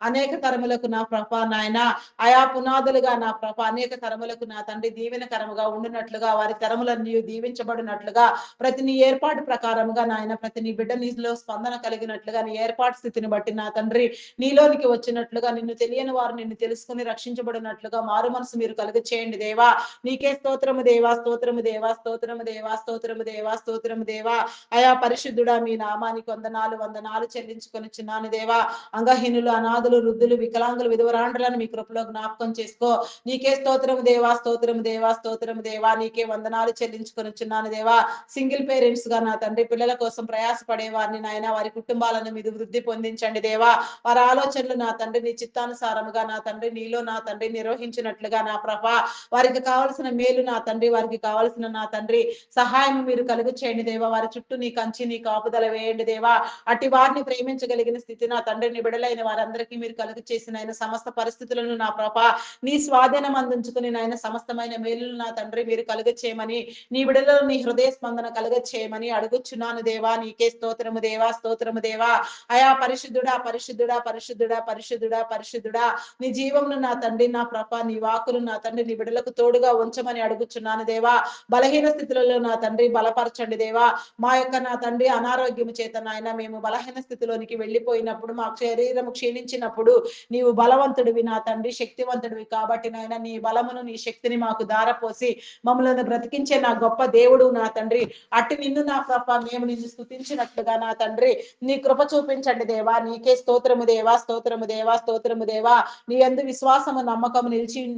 అనేక తరములకు నా ప్రభ నాయన అయా పునాదులుగా నా ప్రభ అనేక తరములకు నా తండ్రి దీవెనకరముగా ఉండినట్లుగా వారి తరములన్నీ దీవించబడినట్లుగా ప్రతి నీ ఏర్పాటు ప్రకారముగా నాయన ప్రతి నీ బిడ్డ నీలో స్పందన కలిగినట్లుగా నీ ఏర్పాటు స్థితిని బట్టి నా తండ్రి నీలోనికి వచ్చినట్లుగా నిన్ను తెలియని వారు నిన్ను తెలుసుకుని రక్షించబడినట్లుగా మారు మనసు మీరు కలుగ చేయండి దేవా. నీకే స్తోత్రము దేవా, స్తోత్రము దేవా, స్తోత్రము దేవా, స్తోత్రము దేవా, స్తోత్రము దేవా. అయా పరిశుద్ధుడా మీ నామానికి వందనాలు వందనాలు చెల్లించుకొనిచున్నాను దేవా. అంగహీనులు, అనాథులు, వృద్ధులు, వికలాంగులు, విధవరాండ్రులను మీ కృపలో జ్ఞాపకం చేసుకో. నీకే స్తోత్రము దేవా, స్తోత్రము దేవా, స్తోత్రము దేవా. నీకే వందనాలు చెల్లించుకొనిచున్నాను దేవా. సింగిల్ పేరెంట్స్ గా నా తండ్రి పిల్లల కోసం ప్రయాసపడే వారిని నాయన వారి కుటుంబాలను మీరు వృద్ధి పొందించండి దేవా. వారి ఆలోచనలు నా తండ్రి నీ చిత్తానుసారం చిత్తానుసారముగా నా తండ్రి నీలో నా తండ్రి నిర్వహించినట్లుగా నా ప్రభా వారికి కావాల్సిన మేలు నా తండ్రి, వారికి కావాల్సిన నా తండ్రి సహాయం మీరు కలుగు చేయండి దేవా. వారి చుట్టూ నీ కంచి, నీ కాపుదల వేయండి దేవా. అట్టి వారిని ప్రేమించగలిగిన స్థితి నా తండ్రి, నీ బిడలైన వారందరికీ మీరు కలుగు చేసిన ఆయన సమస్త పరిస్థితులను నా ప్రభా నీ స్వాధీనం అందించుకుని నాయన సమస్తమైన మేలులు నా తండ్రి మీరు కలుగ చేయమని, నీ బిడలలో నీ హృదయ స్పందన కలుగ చేయమని అడుగుచున్నాను దేవా. నీకే స్తోత్రము దేవా, స్తోత్రము దేవా. అయా పరిశుద్ధుడా, పరిశుద్ధుడా, పరిశుద్ధుడా, పరిశుద్ధుడా, పరిశుద్ధుడా, నీ జీవమును నా తండ్రి నా ప్రభ నీ వాకులు నా తండ్రి నీ బిడలకు తోడుగా ఉంచమని అడుగుచున్నాను దేవా. బలహీన స్థితిలో నా తండ్రి బలపరచండి దేవా. మా యొక్క నా తండ్రి అనారోగ్యము చేత నాయన మేము బలహీన స్థితిలోనికి వెళ్ళిపోయినప్పుడు, మా శరీరము క్షీణించినప్పుడు నీవు బలవంతుడివి నా తండ్రి, శక్తివంతుడివి కాబట్టి నాయన నీ బలమును నీ శక్తిని మాకు దారపోసి మమ్మల్ని బ్రతికించే నా గొప్ప దేవుడు నా తండ్రి. అట్టి నిన్ను నా ప్రభ మేము నిన్ను స్తుతించినట్లుగా నా తండ్రి నీ కృప చూపించండి దేవా. నీకే స్తోత్రము దేవా, స్తోత్రము దేవా, స్తోత్రము దేవా. నీ యందు విశ్వాసము నమ్మకము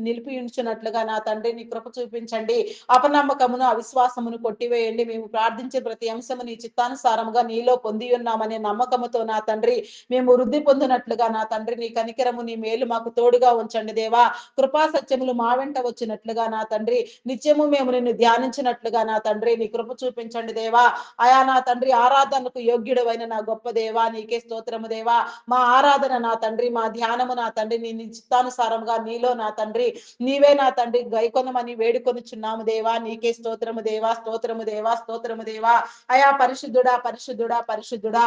నిలిపి ఉంచున్నట్లుగా నా తండ్రి నీ కృప చూపించండి. అపనమ్మకమును అవిశ్వాసమును కొట్టివేయండి. మేము ప్రార్థించే ప్రతి అంశము నీ చిత్తానుసారముగా నీలో పొంది ఉన్నామనే నమ్మకముతో నా తండ్రి మేము వృద్ధి పొందినట్లుగా నా తండ్రి నీ కనికరము నీ మేలు మాకు తోడుగా ఉంచండి దేవా. కృపా సత్యములు మా వెంట వచ్చినట్లుగా నా తండ్రి నిత్యము మేము నిన్ను ధ్యానించినట్లుగా నా తండ్రి నీ కృప చూపించండి దేవా. అయా నా తండ్రి ఆరాధనకు యోగ్యుడవైన నా గొప్ప దేవా నీకే స్తోత్రము దేవా. మా ఆరాధన నా తండ్రి, మా ధ్యానము నా తండ్రి నీ చిత్తానుసారంగా నీలో నా తండ్రి నీవే నా తండ్రి గైకొనమని వేడుకొనుచున్నాము దేవా. నీకే స్తోత్రము దేవా, స్తోత్రము దేవా, స్తోత్రము దేవా. అయా పరిశుద్ధుడా, పరిశుద్ధుడా, పరిశుద్ధుడా,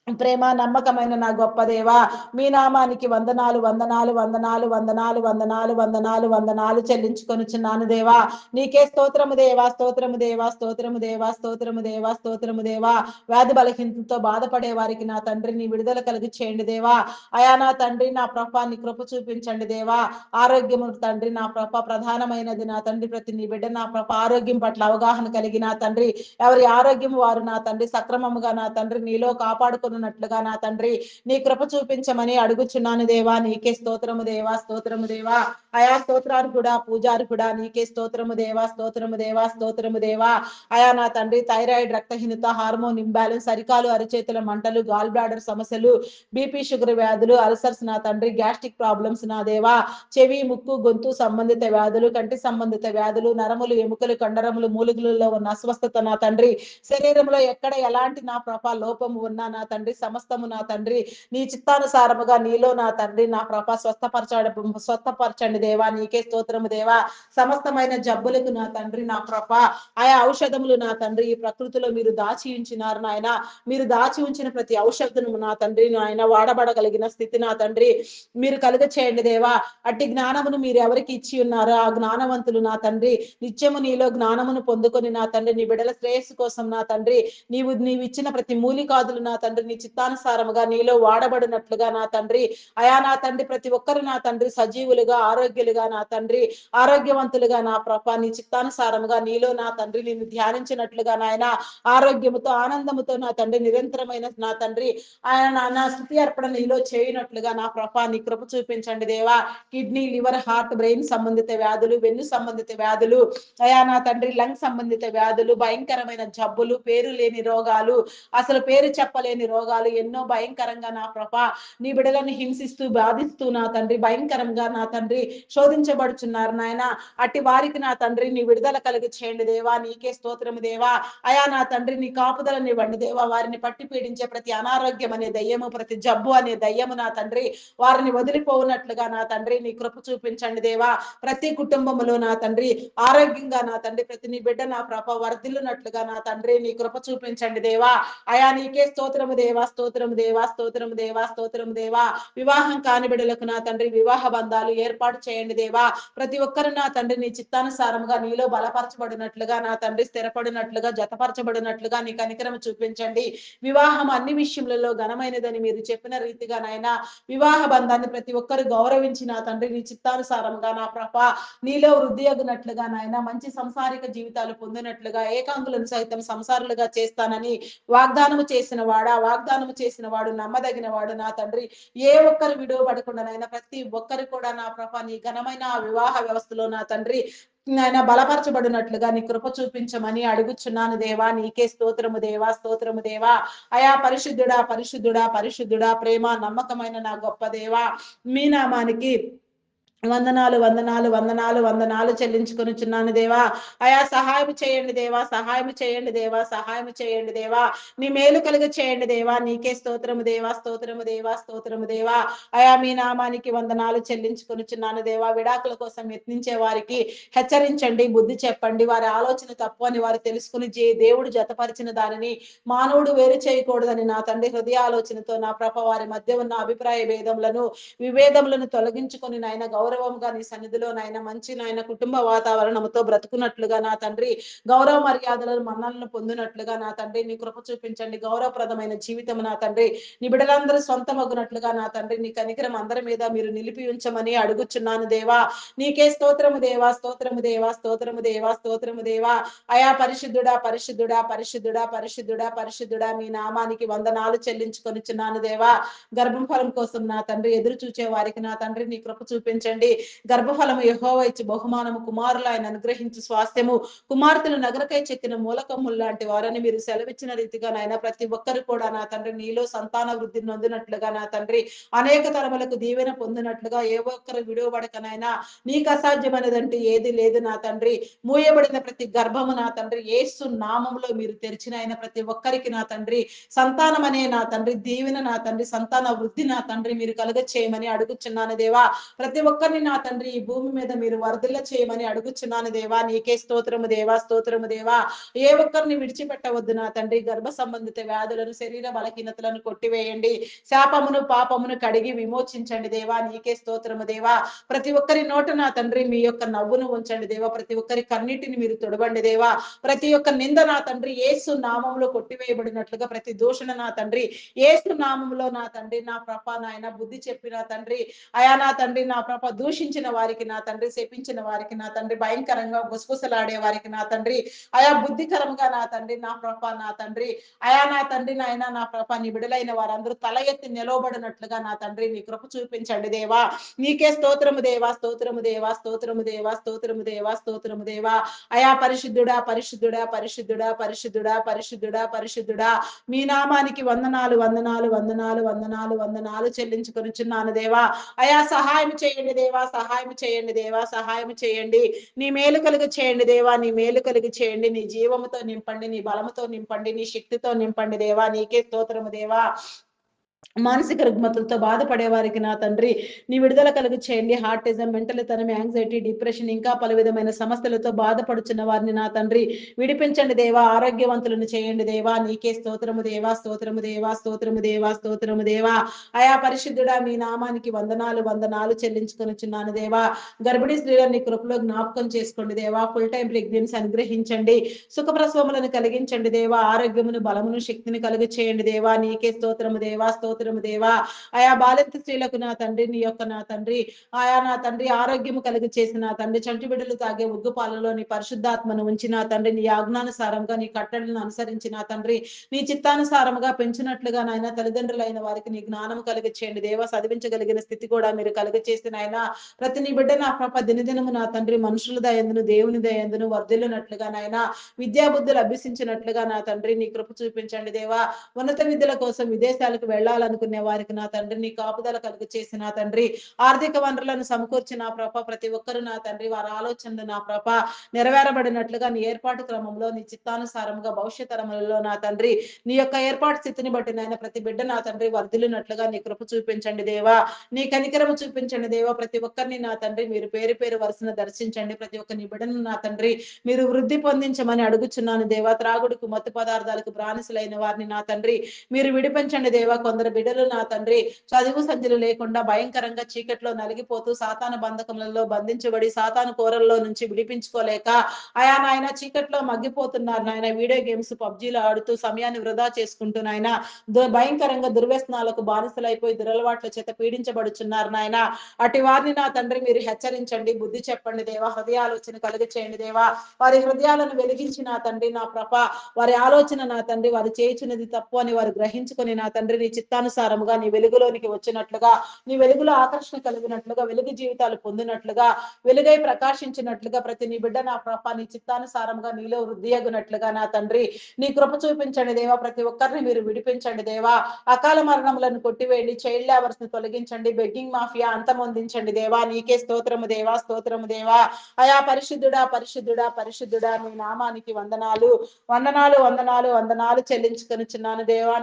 ప్రేమ నమ్మకమైన నా గొప్ప దేవా. మీ నామానికి వందనాలు, వందనాలు, వందనాలు, వందనాలు, వందనాలు, వందనాలు, వందనాలు చెల్లించుకొనుచున్నాను దేవా. నీకే స్తోత్రము దేవా, స్తోత్రము దేవా, స్తోత్రము దేవా, స్తోత్రము దేవా, స్తోత్రము దేవా. వ్యాధి బలహీనతతో బాధపడే వారికి నా తండ్రి నీ విడుదల కలిగి చేయండి దేవా. అయా నా తండ్రి నా ప్రభ నీ కృప చూపించండి దేవా. ఆరోగ్యము తండ్రి నా ప్రభ ప్రధానమైనది నా తండ్రి. ప్రతి నీ బిడ్డ నా ప్రభ ఆరోగ్యం పట్ల అవగాహన కలిగి నా తండ్రి ఎవరి ఆరోగ్యం వారు నా తండ్రి సక్రమముగా నా తండ్రి నీలో కాపాడుకున్నట్లుగా నా తండ్రి నీ కృప చూపించమని అడుగుచున్నాను దేవా. నీకే స్తోత్రము దేవా, స్తోత్రము దేవా. అయా స్తోత్రాలు కూడా పూజారు కూడా నీకే స్తోత్రము దేవా, స్తోత్రము దేవా, స్తోత్రము దేవా. అయా నా తండ్రి థైరాయిడ్, రక్తహీనత, హార్మోన్ ఇంబ్యాలెన్స్, అరికాలు అరిచేతుల మంటలు, గాల్ బ్లాడర్ సమస్యలు, బీపీ షుగర్ వ్యాధులు, అల్సర్స్ నా తండ్రి, గ్యాస్ట్రిక్ ప్రాబ్లమ్స్ నా దేవా, చెవి ముక్కు గొంతు సంబంధిత వ్యాధులు, కంటి సంబంధిత వ్యాధులు, నరములు ఎముకలు కండరములు మూలుగులలో ఉన్న అస్వస్థత నా తండ్రి శరీరంలో ఎక్కడ ఎలాంటి నా ప్రభ లోపము ఉన్నా నా తండ్రి సమస్తము నా తండ్రి నీ చిత్తానుసారముగా నీలో నా తండ్రి నా ప్రభ స్వస్థపరచండి దేవా. నీకే స్తోత్రము దేవా. సమస్తమైన జబ్బులకు నా తండ్రి నా ప్రభ ఆయా ఔషధములు నా తండ్రి ఈ ప్రకృతిలో మీరు దాచి ఉంచినారు నాయన. మీరు దాచి ఉంచిన ప్రతి ఔషధము నా తండ్రి నాయన వాడబడగలిగిన స్థితి నా తండ్రి మీరు కలుగ చేయండి దేవా. అట్టి జ్ఞానమును మీరు ఎవరికి ఇచ్చి ఉన్నారో ఆ జ్ఞానవంతులు నా తండ్రి నిత్యము నీలో జ్ఞానమును పొందుకొని నా తండ్రి నీ బిడల శ్రేయస్సు కోసం నా తండ్రి నీవు ఇచ్చిన ప్రతి మూలికాదులు నా తండ్రి నీ చిత్తానుసారముగా నీలో వాడబడినట్లుగా నా తండ్రి అయా నా తండ్రి ప్రతి ఒక్కరు నా తండ్రి సజీవులుగా ఆరోగ్యులుగా నా తండ్రి ఆరోగ్యవంతులుగా నా ప్రభ నీ చిత్తానుసారముగా నీలో నా తండ్రి నిన్ను ధ్యానించినట్లుగా నాయన ఆరోగ్యముతో ఆనందముతో నా తండ్రి నిరంతరమైన నా తండ్రి ఆయన నా స్థుతి అర్పణ నీలో చేయనట్లుగా నా ప్రభ నీ కృప చూపించండి దేవా. కిడ్నీ, లివర్, హార్ట్, బ్రెయిన్ సంబంధిత వ్యాధులు, వెన్ను సంబంధిత వ్యాధులు, అయా నా తండ్రి లంగ్ సంబంధిత వ్యాధులు, భయంకరమైన జబ్బులు, పేరు లేని రోగాలు, అసలు పేరు చెప్పలేని రోగాలు ఎన్నో భయంకరంగా నా ప్రభ నీ బిడలను హింసిస్తూ బాధిస్తూ నా తండ్రి భయంకరంగా నా తండ్రి శోధించబడుచున్నారు నాయన. అట్టి వారికి నా తండ్రి నీ విడుదల కలిగి చేయండి దేవా. నీకే స్తోత్రము దేవా. అయా నా తండ్రి నీ కాపుదలనివ్వండి దేవా. వారిని పట్టి పీడించే ప్రతి అనారోగ్యం అనే దయ్యము, ప్రతి జబ్బు అనే దయ్యము నా తండ్రి వారిని వదిలిపోవునట్లుగా నా తండ్రి నీ కృప చూపించండి దేవా. ప్రతి కుటుంబములో నా తండ్రి ఆరోగ్యంగా నా తండ్రి ప్రతి నీ బిడ్డ నా ప్రభ వర్ధిల్లునట్లుగా నా తండ్రి నీ కృప చూపించండి దేవా. అయా నీకే స్తోత్రము దేవా, స్తోత్రము దేవా, స్తోత్రము దేవా, స్తోత్రము దేవా. వివాహం కాని బిడ్డలకు నా తండ్రి వివాహ బంధాలు ఏర్పాటు చేయండి దేవా. ప్రతి ఒక్కరు నా తండ్రి నీ చిత్తానుసారముగా నీలో బలపరచబడినట్లుగా నా తండ్రి స్థిరపడినట్లుగా జతపరచబడినట్లుగా నీ కనికరము చూపించండి. వివాహం అన్ని విషయములలో ఘనమైనదని మీరు చెప్పిన రీతిగా నాయన వివాహ బంధాన్ని ప్రతి ఒక్కరు గౌరవించి నా తండ్రి నీ చిత్తానుసారముగా నా ప్రభ నీలో వృద్ధి అగునట్లుగా నాయన మంచి సంసారిక జీవితాలు పొందినట్లుగా ఏకాంగులను సైతం సంసారులుగా చేస్తానని వాగ్దానము చేసిన వాడా, వాగ్దానము చేసిన వాడు నమ్మదగిన వాడు నా తండ్రి. ఏ ఒక్కరు విడువబడకుండా నాయన ప్రతి ఒక్కరు కూడా నా ప్రభ నీ ఘనమైన ఆ వివాహ వ్యవస్థలో నా తండ్రి నాయన బలపరచబడినట్లుగా నీ కృప చూపించమని అడుగుచున్నాను దేవా. నీకే స్తోత్రము దేవా, స్తోత్రము దేవా. అయా పరిశుద్ధుడా, పరిశుద్ధుడా, పరిశుద్ధుడా, ప్రేమ నమ్మకమైన నా గొప్ప దేవా, మీ నామానికి వందనాలు, వందనాలు, వందనాలు, వందనాలు చెల్లించుకొనుచున్నాను దేవా. అయా సహాయం చేయండి దేవా, సహాయం చేయండి దేవా, సహాయం చేయండి దేవా. నీ మేలు కలుగ చేయండి దేవా. నీకే స్తోత్రము దేవా, స్తోత్రము దేవా, స్తోత్రము దేవా. అయా మీ నామానికి వందనాలు చెల్లించుకొనుచున్నాను దేవా. విడాకుల కోసం యత్నించే వారికి హెచ్చరించండి, బుద్ధి చెప్పండి. వారి ఆలోచన తప్పు అని వారు తెలుసుకుని దేవుడు జతపరిచిన దానిని మానవుడు వేరు చేయకూడదని నా తండ్రి హృదయాలోచనతో నా ప్రభ వారి మధ్య ఉన్న అభిప్రాయ భేదములను విభేదములను తొలగించుకొని నాయన గౌరవంగా నీ సన్నిధిలో నాయన మంచి నాయన కుటుంబ వాతావరణంతో బ్రతుకున్నట్లుగా నా తండ్రి గౌరవ మర్యాదలను మన్నలను పొందినట్లుగా నా తండ్రి నీ కృప చూపించండి. గౌరవప్రదమైన జీవితం నా తండ్రి నీ బిడ్డలందరూ సొంతమగునట్లుగా నా తండ్రి నీ కనికరం అందరి మీద మీరు నిలిపి ఉంచమని అడుగుచున్నాను దేవా. నీకే స్తోత్రము దేవా, స్తోత్రము దేవా, స్తోత్రము దేవా, స్తోత్రము దేవా. అయా పరిశుద్ధుడా, పరిశుద్ధుడా, పరిశుద్ధుడా, పరిశుద్ధుడా, పరిశుద్ధుడా, మీ నామానికి వందనాలు చెల్లించుకొనిచున్నాను దేవా. గర్భఫలం కోసం నా తండ్రి ఎదురు చూచే వారికి నా తండ్రి నీ కృప చూపించండి. గర్భఫలము యెహోవా ఇచ్చి బహుమానము, కుమారులు ఆయన అనుగ్రహించి స్వాస్థ్యము, కుమార్తెలు నగరకై చెక్కిన మూలకమ్ములు లాంటి వారని మీరు సెలవిచ్చిన రీతిగా నాయన ప్రతి ఒక్కరు కూడా నా తండ్రి నీలో సంతాన వృద్ధి నొందినట్లుగా నా తండ్రి అనేక తరములకు దీవెన పొందినట్లుగా ఏ ఒక్కరు విడువబడకనైనా నీకు అసాధ్యమైనదంటే ఏది లేదు నా తండ్రి. మూయబడిన ప్రతి గర్భము నా తండ్రి యేసు నామములో మీరు తెరిచిన ఆయన ప్రతి ఒక్కరికి నా తండ్రి సంతానం అనే నా తండ్రి దీవెన నా తండ్రి సంతాన వృద్ధి నా తండ్రి మీరు కలుగ చేయమని అడుగుచున్నాను దేవా. ప్రతి ఒక్కరిని నా తండ్రి ఈ భూమి మీద మీరు వరదల చేయమని అడుగుచున్నాను దేవా. నీకే స్తోత్రము దేవా, స్తోత్రము దేవా. ఏ ఒక్కరిని విడిచిపెట్టవద్దు నా తండ్రి. గర్భ సంబంధిత వ్యాధులను శరీర బలహీనతలను కొట్టివేయండి. శాపమును పాపమును కడిగి విమోచించండి దేవా. నీకే స్తోత్రము దేవా. ప్రతి ఒక్కరి నోట నా తండ్రి మీ యొక్క నవ్వును ఉంచండి దేవా. ప్రతి ఒక్కరి కన్నీటిని మీరు తొడవండి దేవా. ప్రతి ఒక్క నింద నా తండ్రి యేసు నామములో కొట్టివేయబడినట్లుగా ప్రతి దూషణ నా తండ్రి యేసు నామములో నా తండ్రి నా ప్రభ నాయన బుద్ధి చెప్పిన తండ్రి అయా నా తండ్రి నా ప్రభ దూషించిన వారికి నా తండ్రి శపించిన వారికి నా తండ్రి భయంకరంగా గుసగుసలాడే వారికి నా తండ్రి అయా బుద్ధికరంగా నా తండ్రి నా ప్రభ నా తండ్రి అయా నా తండ్రి నాయన నా ప్రభ నీ బిడలైన వారందరూ తల ఎత్తి నిలవబడినట్లుగా నా తండ్రి నీ కృప చూపించండి దేవా. నీకే స్తోత్రము దేవా, స్తోత్రము దేవా, స్తోత్రము దేవా, స్తోత్రము దేవా, స్తోత్రము దేవా. అయా పరిశుద్ధుడా, పరిశుద్ధుడా, పరిశుద్ధుడా, పరిశుద్ధుడా, పరిశుద్ధుడా, పరిశుద్ధుడా, మీ నామానికి వందనాలు, వందనాలు, వందనాలు, వందనాలు, వందనాలు చెల్లించుకొనుచున్నాను దేవా. అయా సహాయం చేయండి దేవా, సహాయం చేయండి దేవా, సహాయం చేయండి. నీ మేలు కలుగ చేయండి దేవా, నీ మేలు కలుగ చేయండి. నీ జీవముతో నింపండి, నీ బలముతో నింపండి, నీ శక్తితో నింపండి దేవా. నీకే స్తోత్రము దేవా. మానసిక రుగ్మతలతో బాధపడే వారికి నా తండ్రి నీ విడుదల కలుగు చేయండి. హార్టిజం, మెంటల్ తనం, యాంగ్జైటీ, డిప్రెషన్ ఇంకా పలు విధమైన సమస్యలతో బాధపడుచున్న వారిని నా తండ్రి విడిపించండి దేవా. ఆరోగ్యవంతులను చేయండి దేవా. నీకే స్తోత్రము దేవా, స్తోత్రము దేవా, స్తోత్రము దేవా, స్తోత్రము దేవా. అయా పరిశుద్ధుడా మీ నామానికి వందనాలు, వందనాలు చెల్లించుకొనుచున్నాను దేవా. గర్భిణీ స్త్రీలను నీ కృపలో జ్ఞాపకం చేసుకోండి దేవా. ఫుల్ టైం ప్రెగ్నెన్సీ అనుగ్రహించండి. సుఖప్రసవములను కలిగించండి దేవా. ఆరోగ్యమును, బలమును, శక్తిని కలుగ చేయండి దేవా. నీకే స్తోత్రము దేవా, స్తోత్రము దేవా. ఆయా బాలింత స్త్రీలకు నా తండ్రి నీ యొక్క నా తండ్రి ఆయా నా తండ్రి ఆరోగ్యము కలిగి చేసిన నా తండ్రి చంటి బిడ్డలు తాగే ఉగ్గు పాలలో నీ పరిశుద్ధాత్మను ఉంచి నా తండ్రి నీ ఆజ్ఞానుసారంగా నీ కట్టడలను అనుసరించి నా తండ్రి నీ చిత్తానుసారముగా పెంచినట్లుగా నాయన తల్లిదండ్రులైన వారికి నీ జ్ఞానము కలిగి చేయండి దేవా. చదివించగలిగిన స్థితి కూడా మీరు కలిగ చేసిన ఆయన ప్రతి నీ బిడ్డ నా పాప దినదినము నా తండ్రి మనుషుల దయందును దేవుని దయందును వర్ధిల్లునట్లుగా నాయన విద్యాబుద్ధులు అభ్యసించినట్లుగా నా తండ్రి నీ కృప చూపించండి దేవా. ఉన్నత విద్యల కోసం విదేశాలకు వెళ్ళాలనుకునే వారికి నా తండ్రి నీ కాపుదల కలుగు చేసి నా తండ్రి ఆర్థిక వనరులను సమకూర్చి నా ప్రభ ప్రతి ఒక్కరు నా తండ్రి వారి ఆలోచనలు నా ప్రభ నెరవేరబడినట్లుగా నీ ఏర్పాటు క్రమంలో నీ చిత్తానుసారముగా భవిష్యత్ తరములలో నా తండ్రి నీ యొక్క ఏర్పాటు స్థితిని బట్టి నాయన ప్రతి బిడ్డ నా తండ్రి వర్ధిల్లునట్లుగా నీ కృప చూపించండి దేవా. నీ కనికరము చూపించండి దేవా. ప్రతి ఒక్కరిని నా తండ్రి మీరు పేరు పేరు వరుసను దర్శించండి. ప్రతి ఒక్క నీ బిడ్డను నా తండ్రి మీరు వృద్ధి పొందించమని అడుగుచున్నాను దేవా. త్రాగుడుకు మత్తు పదార్థాలకు బానిసలైన వారిని నా తండ్రి మీరు విడిపించండి దేవా. కొందరు బిడ్డలు నా తండ్రి చదువు సంధ్యలు లేకుండా భయంకరంగా చీకట్లో నలిగిపోతూ సాతాను బంధకములలో బంధించబడి సాతాను కోరల్లో నుంచి విడిపించుకోలేక అయా నాయన చీకట్లో మగ్గిపోతున్నారు నాయన. వీడియో గేమ్స్ పబ్జీలు ఆడుతూ సమయాన్ని వృధా చేసుకుంటూ నాయన భయంకరంగా దుర్వ్యసనాలకు బానిసలైపోయి దురలవాట్ల చేత పీడించబడుచున్నారు నాయన. అటు వారిని నా తండ్రి మీరు హెచ్చరించండి, బుద్ధి చెప్పండి దేవా. హృదయాలోచన కలుగ చేయండి దేవా. వారి హృదయాలను వెలిగించి నా తండ్రి నా ప్రభ వారి ఆలోచన నా తండ్రి వారు చేయుచున్నది తప్పు అని వారు గ్రహించుకొని నా తండ్రి నీ చిత్తాను చిత్తానుసారముగా నీ వెలుగులోనికి వచ్చినట్లుగా, నీ వెలుగులో ఆకర్షణ కలిగినట్లుగా, వెలుగు జీవితాలు పొందినట్లుగా, వెలుగై ప్రకాశించినట్లుగా ప్రతి నీ బిడ్డ నా ప్రభ నీ చిత్తానుసారముగా నీలో వృద్ధి అగునట్లుగా నా తండ్రి నీ కృప చూపించండి దేవా. ప్రతి ఒక్కరిని మీరు విడిపించండి దేవా. అకాల మరణములను కొట్టివేయండి, చైల్డ్ లేబర్స్ ని తొలగించండి, బెగ్గింగ్ మాఫియా అంతమొందించండి దేవా. నీకే స్తోత్రము దేవా, స్తోత్రము దేవా. అయా పరిశుద్ధుడా, పరిశుద్ధుడా, పరిశుద్ధుడా, నీ నామానికి వందనాలు, వందనాలు, వందనాలు, వందనాలు చెల్లించుకొనుచున్నాను దేవా.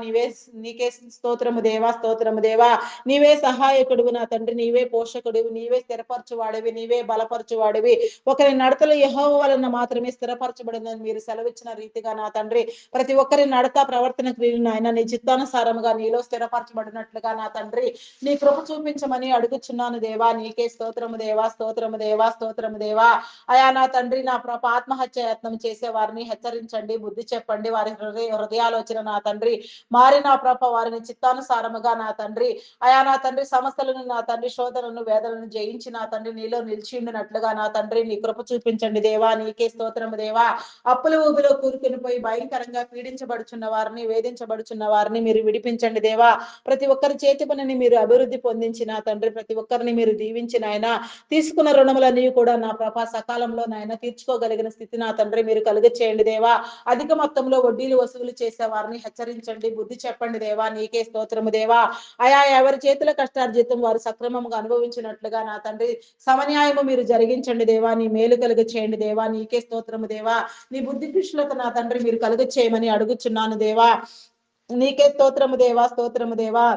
నీకే స్తోత్రము దేవా, స్తోత్రము దేవా. నీవే సహాయకుడువు నా తండ్రి, నీవే పోషకుడివి, నీవే స్థిరపరచువాడివి, నీవే బలపరచువాడివి. ఒకరి నడతలు యెహోవా వలన మాత్రమే స్థిరపరచబడిందని మీరు సెలవిచ్చిన రీతిగా నా తండ్రి ప్రతి ఒక్కరి నడత ప్రవర్తన క్రియలు నాయన నీ చిత్తానుసారముగా నీలో స్థిరపరచబడినట్లుగా నా తండ్రి నీ కృప చూపించమని అడుగుచున్నాను దేవా. నీకే స్తోత్రము దేవా, స్తోత్రము దేవా, స్తోత్రము దేవా. అయా నా తండ్రి నా ఆత్మహత్య యత్నం చేసే వారిని హెచ్చరించండి, బుద్ధి చెప్పండి. వారి హృదయాలోచన నా తండ్రి మారి నా వారిని చిత్తానుసారముగా నా తండ్రి అయా నా తండ్రి సమస్యలను నా తండ్రి శోధనను వేదనను జయించి నా తండ్రి నీలో నిలిచి ఉండినట్లుగా నా తండ్రి నీ కృప చూపించండి దేవా. నీకే స్తోత్రము దేవా. అప్పుల ఊబిలో కూరుకుని పోయి భయంకరంగా పీడించబడుచున్న వారిని, వేధించబడుచున్న వారిని మీరు విడిపించండి దేవా. ప్రతి ఒక్కరి చేతి పనిని మీరు అభివృద్ధి పొందించి నా తండ్రి ప్రతి ఒక్కరిని మీరు దీవించిన ఆయన తీసుకున్న రుణములన్నీ కూడా నా సకాలంలో నాయన తీర్చుకోగలిగిన స్థితి నా తండ్రి మీరు కలుగ చేయండి దేవా. అధిక మొత్తంలో వడ్డీలు వసూలు చేసే వారిని హెచ్చరించండి, బుద్ధి చెప్పండి దేవా. నీకే స్తోత్రము దేవా. అయా ఎవరి చేతుల కష్టార్జితం వారు సక్రమంగా అనుభవించినట్లుగా నా తండ్రి సమన్యాయము మీరు జరిగించండి దేవా. నీ మేలు కలుగ చేయండి దేవా. నీకే స్తోత్రము దేవా. నీ బుద్ధి కృష్ణత నా తండ్రి మీరు కలుగ చేయమని అడుగుచున్నాను దేవా. నీకే స్తోత్రము దేవా, స్తోత్రము దేవా.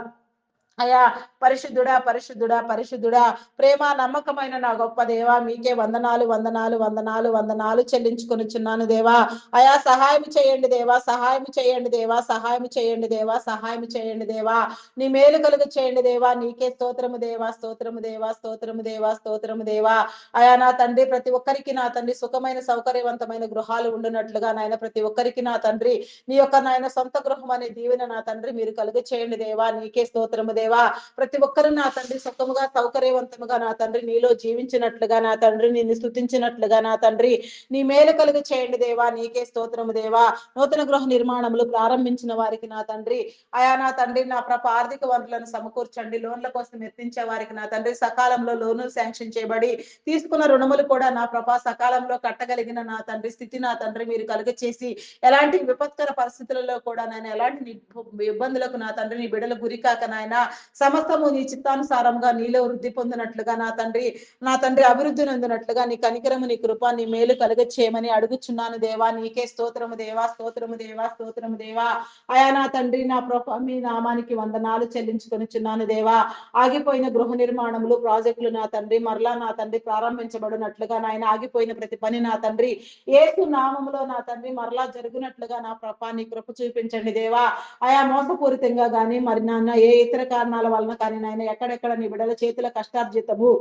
అయా పరిశుద్ధుడా, పరిశుద్ధుడా, పరిశుద్ధుడా, ప్రేమ నమ్మకమైన నా గొప్ప దేవా. మీకే వందనాలు, వందనాలు, వందనాలు, వందనాలు చెల్లించుకొనుచున్నాను దేవా. అయా సహాయం చేయండి దేవా, సహాయం చేయండి దేవా, సహాయం చేయండి దేవా, సహాయం చేయండి దేవా. నీ మేలు కలుగ చేయండి దేవా. నీకే స్తోత్రము దేవా, స్తోత్రము దేవా, స్తోత్రము దేవా, స్తోత్రము దేవా. అయా నా తండ్రి ప్రతి ఒక్కరికి నా తండ్రి సుఖమైన సౌకర్యవంతమైన గృహాలు ఉండునట్లుగా నాయన ప్రతి ఒక్కరికి నా తండ్రి నీ యొక్క నాయన సొంత గృహం అనే దీవెన నా తండ్రి మీరు కలుగ చేయండి దేవా. నీకే స్తోత్రము దేవా. ప్రతి ఒక్కరు నా తండ్రి సుఖముగా సౌకర్యవంతముగా నా తండ్రి నీలో జీవించినట్లుగా నా తండ్రి నిన్ను స్తుతించినట్లుగా నా తండ్రి నీ మేలు కలుగు చేయండి దేవా. నీకే స్తోత్రము దేవా. నూతన గృహ నిర్మాణములు ప్రారంభించిన వారికి నా తండ్రి అయా నా తండ్రి నా ఆర్థిక వనరులను సమకూర్చండి. లోన్ల కోసం ఎత్తించే వారికి నా తండ్రి సకాలంలో లోనులు శాంక్షన్ చేయబడి తీసుకున్న రుణములు కూడా నా సకాలంలో కట్టగలిగిన నా తండ్రి స్థితి నా తండ్రి మీరు కలుగ చేసి ఎలాంటి విపత్కర పరిస్థితులలో కూడా నేను ఎలాంటి ఇబ్బందులకు నా తండ్రి నీ బిడలు గురికాక నాయన సమస్తము నీ చిత్తానుసారంగా నీలో వృద్ధి పొందినట్లుగా నా తండ్రి అభివృద్ధి నొందినట్లుగా నీ కనికరము నీ కృప నీ మేలు కలుగ చేయమని అడుగుచున్నాను దేవా. నీకే స్తోత్రము దేవా, స్తోత్రము దేవా, స్తోత్రము దేవా. అయా నా తండ్రి నా మీ నామానికి వందనాలు చెల్లించుకొనిచున్నాను దేవా. ఆగిపోయిన గృహ నిర్మాణములు ప్రాజెక్టులు నా తండ్రి మరలా నా తండ్రి ప్రారంభించబడినట్లుగా నాయన ఆగిపోయిన ప్రతి పని నా తండ్రి యేసు నామములో నా తండ్రి మరలా జరుగునట్లుగా నా నీ కృప చూపించండి దేవా. ఆయా మోసపూరితంగా గాని మరి నాన్న ఏ ఇతర కారణాల వలన కానీ నాయన ఎక్కడెక్కడ నీ బిడ్డల చేతుల కష్టార్జితము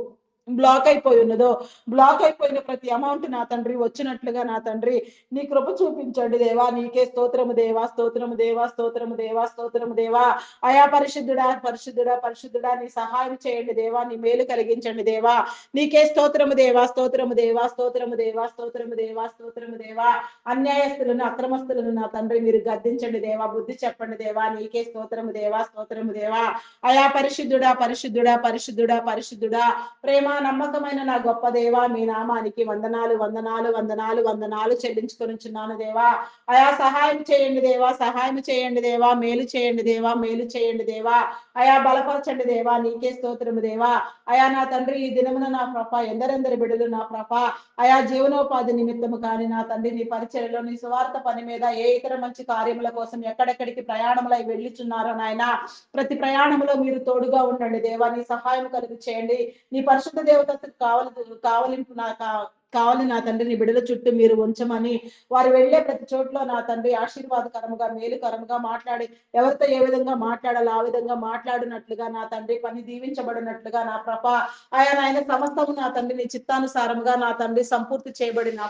బ్లాక్ అయిపోయి ఉన్నదో బ్లాక్ అయిపోయిన ప్రతి అమౌంట్ నా తండ్రి వచ్చినట్లుగా నా తండ్రి నీ కృప చూపించండి దేవా. నీకే స్తోత్రము దేవా, స్తోత్రము దేవా, స్తోత్రము దేవా, స్తోత్రము దేవా. అయా పరిశుద్ధుడా, పరిశుద్ధుడా, పరిశుద్ధుడా నీ సహాయం చేయండి దేవా. నీ మేలు కలిగించండి దేవా. నీకే స్తోత్రము దేవా, స్తోత్రము దేవా, స్తోత్రము దేవా, స్తోత్రము దేవా, స్తోత్రము దేవా. అన్యాయస్తులను అక్రమస్తులను నా తండ్రి మీరు గద్దించండి దేవా. బుద్ధి చెప్పండి దేవా. నీకే స్తోత్రము దేవా, స్తోత్రము దేవా. అయా పరిశుద్ధుడా, పరిశుద్ధుడా, పరిశుద్ధుడా, పరిశుద్ధుడా, ప్రేమ నమ్మకమైన నా గొప్ప దేవా. మీ నామానికి వందనాలు, వందనాలు, వందనాలు, వందనాలు చెల్లించుకొనిచున్నాను దేవా. అయా సహాయం చేయండి దేవా, సహాయం చేయండి దేవా. మేలు చేయండి దేవా, మేలు చేయండి దేవా. అయా బలపరచండి దేవా. నీకే స్తోత్రము దేవా. అయా నా తండ్రి ఈ దినమున నా ఎందరెందరి బిడ్డలు నా అయా జీవనోపాధి నిమిత్తము కానీ నా తండ్రి నీ పరిచయలో నీ సువార్త పని మీద ఏ ఇతర మంచి కార్యముల కోసం ఎక్కడెక్కడికి ప్రయాణములై వెళ్ళిచున్నారో నాయన ప్రతి ప్రయాణంలో మీరు తోడుగా ఉండండి దేవా. నీ సహాయం కలిగి చేయండి. నీ పరిశుద్ధ దేవతకు కావలింపు కావాలి నా తండ్రి నీ బిడ్డల చుట్టూ మీరు ఉంచమని వారు వెళ్లే ప్రతి చోట్ల నా తండ్రి ఆశీర్వాదకరముగా మేలుకరముగా మాట్లాడి ఎవరితో ఏ విధంగా మాట్లాడాలో ఆ విధంగా మాట్లాడినట్లుగా నా తండ్రి పని దీవించబడినట్లుగా నా ఆయన నాయన సమస్తము నా తండ్రి నీ చిత్తానుసారముగా నా తండ్రి సంపూర్తి చేయబడి నా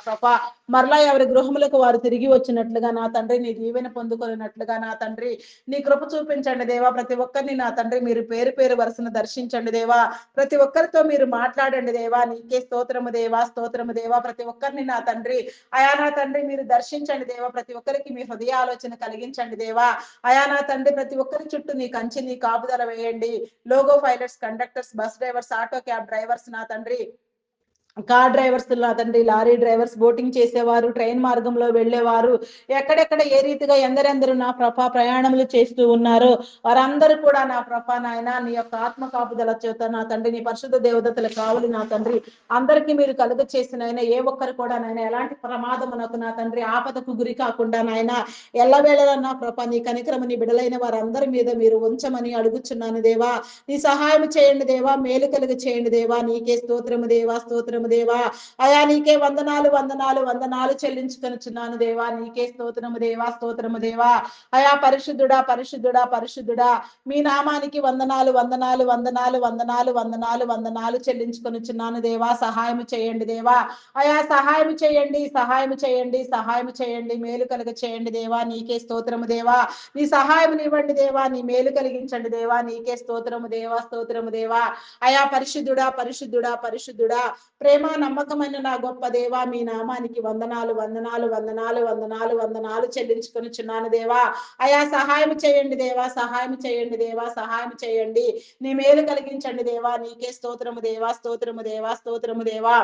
మరలా ఎవరి గృహములకు వారు తిరిగి వచ్చినట్లుగా నా తండ్రి నీ దీవెన పొందుకున్నట్లుగా నా తండ్రి నీ కృప చూపించండి దేవా. ప్రతి ఒక్కరిని నా తండ్రి మీరు పేరు పేరు వరుసను దర్శించండి దేవా. ప్రతి ఒక్కరితో మీరు మాట్లాడండి దేవా. నీకే స్తోత్రము దేవా, స్తోత్రము స్తోత్రము దేవా. ప్రతి ఒక్కరిని నా తండ్రి అయా నా తండ్రి మీరు దర్శించండి దేవా. ప్రతి ఒక్కరికి మీ హృదయ ఆలోచన కలిగించండి దేవా. అయా నా తండ్రి ప్రతి ఒక్కరి చుట్టూ నీ కంచె నీ కాపుదల వేయండి. Logo pilots, conductors, bus drivers, auto cab drivers నా తండ్రి, కార్ డ్రైవర్స్ నా తండ్రి, లారీ డ్రైవర్స్, బోటింగ్ చేసేవారు, ట్రైన్ మార్గంలో వెళ్ళేవారు, ఎక్కడెక్కడ ఏ రీతిగా ఎందరెందరూ నా ప్రభా ప్రయాణములు చేస్తూ ఉన్నారో వారందరూ కూడా నా ప్రభా నాయన నీ యొక్క ఆత్మ కాపుదల చేత నా తండ్రి, నీ పరిశుద్ధ దేవదత్తుల కావలి నా తండ్రి అందరికీ మీరు కలుగ చేసిన ఆయన ఏ ఒక్కరు కూడా నాయన ఎలాంటి ప్రమాదమునకు నా తండ్రి ఆపదకు గురి కాకుండా నాయన ఎల్లవేళలా నా ప్రభా నీ కనికరము నీ బిడలైన వారందరి మీద మీరు ఉంచమని అడుగుచున్నాను దేవా. నీ సహాయం చేయండి దేవా, మేలు కలుగ చేయండి దేవా. నీకే స్తోత్రము దేవా, స్తోత్రము దేవా. అయా నీకే వందనాలు వందనాలు వందనాలు చెల్లించుకొనుచున్నాను దేవా. నీకే స్తోత్రము దేవా, స్తోత్రము దేవా. అయా పరిశుద్ధుడా పరిశుద్ధుడా పరిశుద్ధుడా మీ నామానికి వందనాలు వందనాలు వందనాలు వందనాలు వందనాలు వందనాలు చెల్లించుకొనుచున్నాను దేవా. సహాయం చేయండి దేవా. అయా సహాయం చేయండి, సహాయం చేయండి, సహాయం చేయండి, మేలు కలుగ చేయండి దేవా. నీకే స్తోత్రము దేవా. నీ సహాయం ఇవ్వండి దేవా, నీ మేలు కలిగించండి దేవా. నీకే స్తోత్రము దేవా, స్తోత్రము దేవా. అయా పరిశుద్ధుడా పరిశుద్ధుడా పరిశుద్ధుడా ప్రేమ నమ్మకమైన నా గొప్ప దేవా మీ నామానికి వందనాలు వందనాలు వందనాలు వందనాలు వందనాలు చెల్లించుకొనుచున్నాను దేవా. అయా సహాయం చేయండి దేవా, సహాయం చేయండి దేవా, సహాయం చేయండి, నీ మేలు కలిగించండి దేవా. నీకే స్తోత్రము దేవా, స్తోత్రము దేవా, స్తోత్రము దేవా.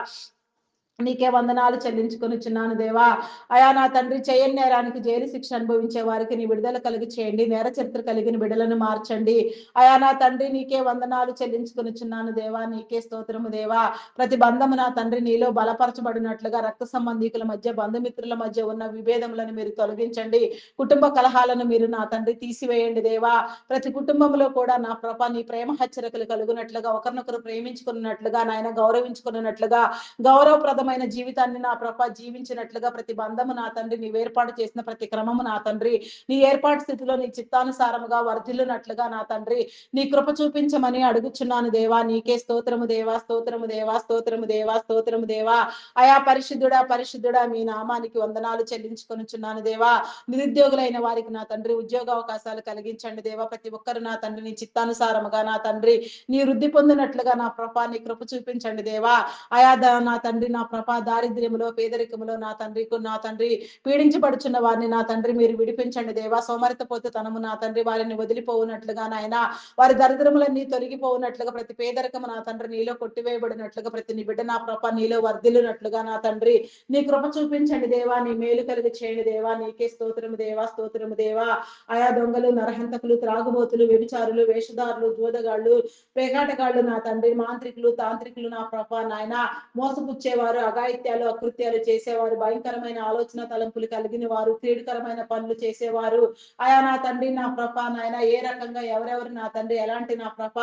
నీకే వందనాలు చెల్లించుకొనుచున్నాను దేవా. అయా నా తండ్రి చేయని నేరానికి జైలు శిక్ష అనుభవించే వారికి నీ విడుదల కలిగి చేయండి. నేర చరిత్ర కలిగిన బిడలను మార్చండి. అయా నా తండ్రి నీకే వందనాలు చెల్లించుకొనుచున్నాను దేవా. నీకే స్తోత్రము దేవా. ప్రతి బంధము నా తండ్రి నీలో బలపరచబడినట్లుగా రక్త సంబంధికుల మధ్య బంధుమిత్రుల మధ్య ఉన్న విభేదములను మీరు తొలగించండి. కుటుంబ కలహాలను మీరు నా తండ్రి తీసివేయండి దేవా. ప్రతి కుటుంబంలో కూడా నా ప్రభ నీ ప్రేమ హెచ్చరికలు కలుగునట్లుగా ఒకరినొకరు ప్రేమించుకున్నట్లుగా నాయన గౌరవించుకున్నట్లుగా గౌరవప్రదమైన జీవితాన్ని నా ప్రభ జీవించినట్లుగా ప్రతి బంధము నా తండ్రి నీవు ఏర్పాటు చేసిన ప్రతి క్రమము నా తండ్రి నీ ఏర్పాటు స్థితిలో నీ చిత్తానుసారముగా వర్ధిల్లునట్లుగా నా తండ్రి నీ కృప చూపించమని అడుగుచున్నాను దేవా. నీకే స్తోత్రము దేవా, స్తోత్రము దేవా, స్తోత్రము దేవా, స్తోత్రము దేవా. అయా పరిశుద్ధుడా పరిశుద్ధుడా మీ నామానికి వందనాలు చెల్లించుకొనుచున్నాను దేవా. నిరుద్యోగులైన వారికి నా తండ్రి ఉద్యోగ అవకాశాలు కలిగించండి దేవా. ప్రతి ఒక్కరు నా తండ్రి నీ చిత్తానుసారముగా నా తండ్రి నీ వృద్ధి పొందినట్లుగా నా ప్రభా నీ కృప చూపించండి దేవా. అయా నా తండ్రి నా ప్రభా దారిద్ర్యములో పేదరికములో నా తండ్రి పీడించబడుచున్న వారిని నా తండ్రి మీరు విడిపించండి దేవా. సోమరితపోతు తనము నా తండ్రి వారిని వదిలిపోవునట్లుగా నాయన వారి దరిద్రములన్నీ తొలగిపోవునట్లుగా ప్రతి పేదరికము నా తండ్రి నీలో కొట్టివేయబడినట్లుగా ప్రతి నీ బిడ్డ నా ప్రభ నీలో వర్ధిల్లునట్లుగా నా తండ్రి నీ కృప చూపించండి దేవా. నీ మేలు కలిగి చేయండి దేవా. నీకే స్తోత్రము దేవా, స్తోత్రము దేవా. ఆయా దొంగలు నరహంతకులు త్రాగుబోతులు వ్యభిచారులు వేషధారులు జోదగాళ్ళు పేకాటగాళ్ళు నా తండ్రి మాంత్రికులు తాంత్రికులు నా ప్రభ నాయన మోసపుచ్చేవారు అఘాయిత్యాలు అకృత్యాలు చేసేవారు భయంకరమైన ఆలోచన తలంపులు కలిగిన వారు కీడుకరమైన పనులు చేసేవారు అయా నా తండ్రి నా ప్రభ నాయన ఏ రకంగా ఎవరెవరు నా తండ్రి ఎలాంటి నా ప్రభ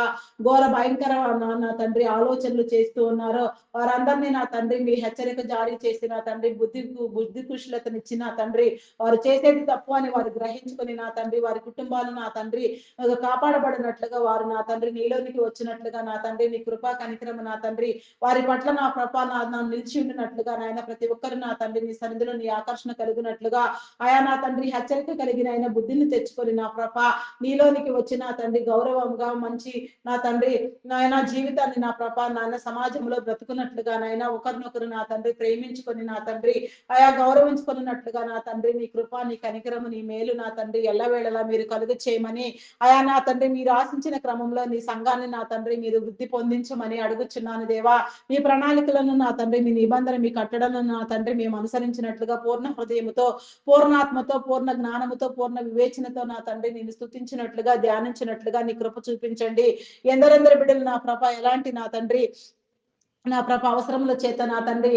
ఘోర భయంకర నా తండ్రి ఆలోచనలు చేస్తూ ఉన్నారో వారందరినీ నా తండ్రి మీ హెచ్చరిక జారీ చేసి నా తండ్రి బుద్ధి కుశలతనిచ్చి నా తండ్రి వారు చేసేది తప్పు అని వారు గ్రహించుకొని నా తండ్రి వారి కుటుంబాలు నా తండ్రి కాపాడబడినట్లుగా వారు నా తండ్రి నీలోనికి వచ్చినట్లుగా నా తండ్రి నీ కృపా కనికరము నా తండ్రి వారి పట్ల నా ప్రభ నా నిలిచి ఉండినట్లుగా నాయన ప్రతి ఒక్కరు నా తండ్రి నీ సన్నిధిలో నీ ఆకర్షణ కలిగినట్లుగా ఆయా నా తండ్రి హెచ్చరిక కలిగిన ఆయన బుద్ధిని తెచ్చుకొని నా ప్రభ నీలోనికి వచ్చి నా తండ్రి గౌరవంగా మంచి నా తండ్రి నాయన జీవితాన్ని నా ప్రభ నాయన సమాజంలో బ్రతుకున్నట్లుగా నాయన ఒకరినొకరు నా తండ్రి ప్రేమించుకొని నా తండ్రి ఆయా గౌరవించుకున్నట్లుగా నా తండ్రి నీ కృప నీ కనికరము నీ మేలు నా తండ్రి ఎల్లవేళలా మీరు కలుగు చేయమని ఆయా నా తండ్రి మీరు ఆశించిన క్రమంలో నీ సంఘాన్ని నా తండ్రి మీరు వృద్ధి పొందించమని అడుగుచున్నాను దేవా. మీ ప్రణాళికలను నా తండ్రి మీ నిబంధన మీ కట్టడలను నా తండ్రి మేము అనుసరించినట్లుగా పూర్ణ హృదయముతో పూర్ణాత్మతో పూర్ణ జ్ఞానముతో పూర్ణ వివేచనతో నా తండ్రి నేను స్తుతించినట్లుగా ధ్యానించినట్లుగా నీ కృప చూపించండి. ఎందరెందరు బిడ్డలు నా ప్రభ ఎలాంటి నా తండ్రి నా ప్రభ అవసరముల చేత నా తండ్రి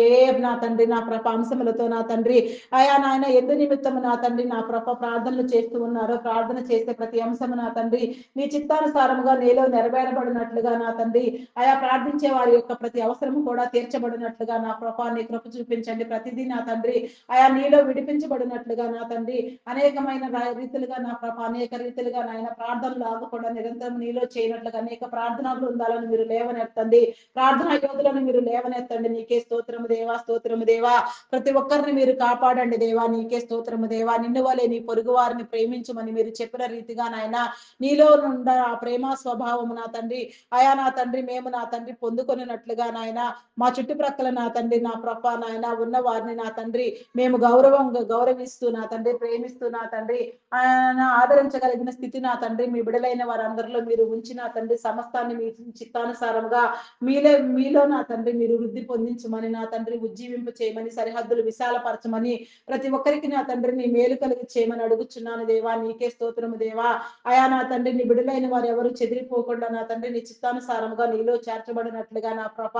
నా తండ్రి నా ప్రభ అంశములతో నా తండ్రి ఆయా నాయన ఎందు నిమిత్తము నా తండ్రి నా ప్రభ ప్రార్థనలు చేస్తూ ఉన్నారు ప్రార్థన చేసే ప్రతి అంశము నా తండ్రి నీ చిత్తానుసారముగా నీలో నెరవేరబడినట్లుగా నా తండ్రి ఆయా ప్రార్థించే వారి యొక్క ప్రతి అవసరము కూడా తీర్చబడినట్లుగా నా ప్రభ నీ కృప చూపించండి. ప్రతిదీ నా తండ్రి ఆయా నీలో విడిపించబడినట్లుగా నా తండ్రి అనేకమైన రీతులుగా నా ప్రభ అనేక రీతులుగా నాయన ప్రార్థనలు ఆగకుండా నిరంతరం నీలో చేయనట్లుగా అనేక ప్రార్థనా బృందాలను మీరు లేవనెత్తండి. ప్రార్థనా యోధులను ఒక్కరిని మీరు లేవనెత్తండి. నీకే స్తోత్రము దేవా, స్తోత్రము దేవా. ప్రతి ఒక్కరిని మీరు కాపాడండి దేవా. నీకే స్తోత్రము దేవా. నిన్ను వలె నీ పొరుగు వారిని ప్రేమించమని మీరు చెప్పిన రీతిగా నాయన నీలో నుండ ఆ ప్రేమ స్వభావము నా తండ్రి అయా నా తండ్రి మేము నా తండ్రి పొందుకొనినట్లుగా నాయన మా చుట్టుప్రక్కల నా తండ్రి నా ప్రభ నాయన ఉన్న వారిని నా తండ్రి మేము గౌరవంగా గౌరవిస్తూ నా తండ్రి ప్రేమిస్తూ నా తండ్రి ఆయన ఆదరించగలిగిన స్థితి నా తండ్రి మీ బిడలైన వారందరిలో మీరు ఉంచి నా తండ్రి సమస్తాన్ని మీ చిత్తానుసారంగా మీలో నా తండ్రి మీరు వృద్ధి పొందించమని నా తండ్రి ఉజ్జీవింప చేయమని సరిహద్దులు విశాలపరచమని ప్రతి ఒక్కరికి నా తండ్రి నీ మేలు కలిగి చేయమని అడుగుచున్నాను దేవా. నీకే స్తోత్రము దేవా. అయా నా తండ్రి నీ బిడలైన వారు ఎవరు చెదిరిపోకుండా నా తండ్రి నీ చిత్తానుసారంగా నీలో చేర్చబడినట్లుగా నా ప్రభ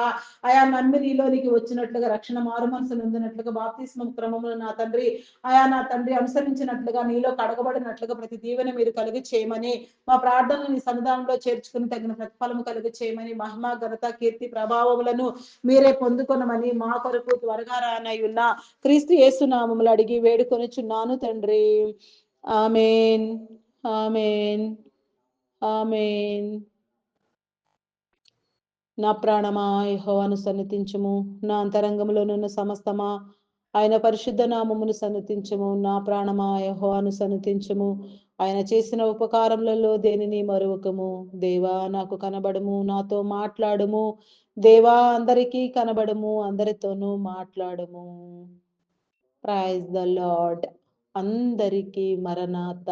అయా నమ్మి నీలోనికి వచ్చినట్లుగా రక్షణ మారు మనసు నొందినట్లుగా బాప్తిస్మం క్రమములు నా తండ్రి అయా నా తండ్రి అనుసరించినట్లుగా నీలో కడగబడినట్లుగా ప్రతి దీవెన మీరు కలిగి చేయమని మా ప్రార్థనలు నీ సన్నిధానంలో చేర్చుకుని తగిన ప్రతిఫలము కలిగి చేయమని మహిమ ఘనత కీర్తి ప్రభావములను మీరే పొందుకొనమని మా కొరకు త్వరగా రానయ్యున్న క్రీస్తు యేసు నామములు అడిగి వేడుకొనుచున్నాను తండ్రి. ఆమేన్, ఆమేన్, ఆమేన్. నా ప్రాణమా యెహోవాను సన్నిధించుము, నా అంతరంగములోనున్న సమస్తమా ఆయన పరిశుద్ధ నామమును సన్నిధించుము. నా ప్రాణమా యెహోవాను సన్నిధించుము, ఆయన చేసిన ఉపకారములలో దేనిని మరువకము. దేవా నాకు కనబడుము, నాతో మాట్లాడుము. దేవా అందరికీ కనబడుము, అందరితోనూ మాట్లాడుము. Praise the lord. అందరికీ మరణాత.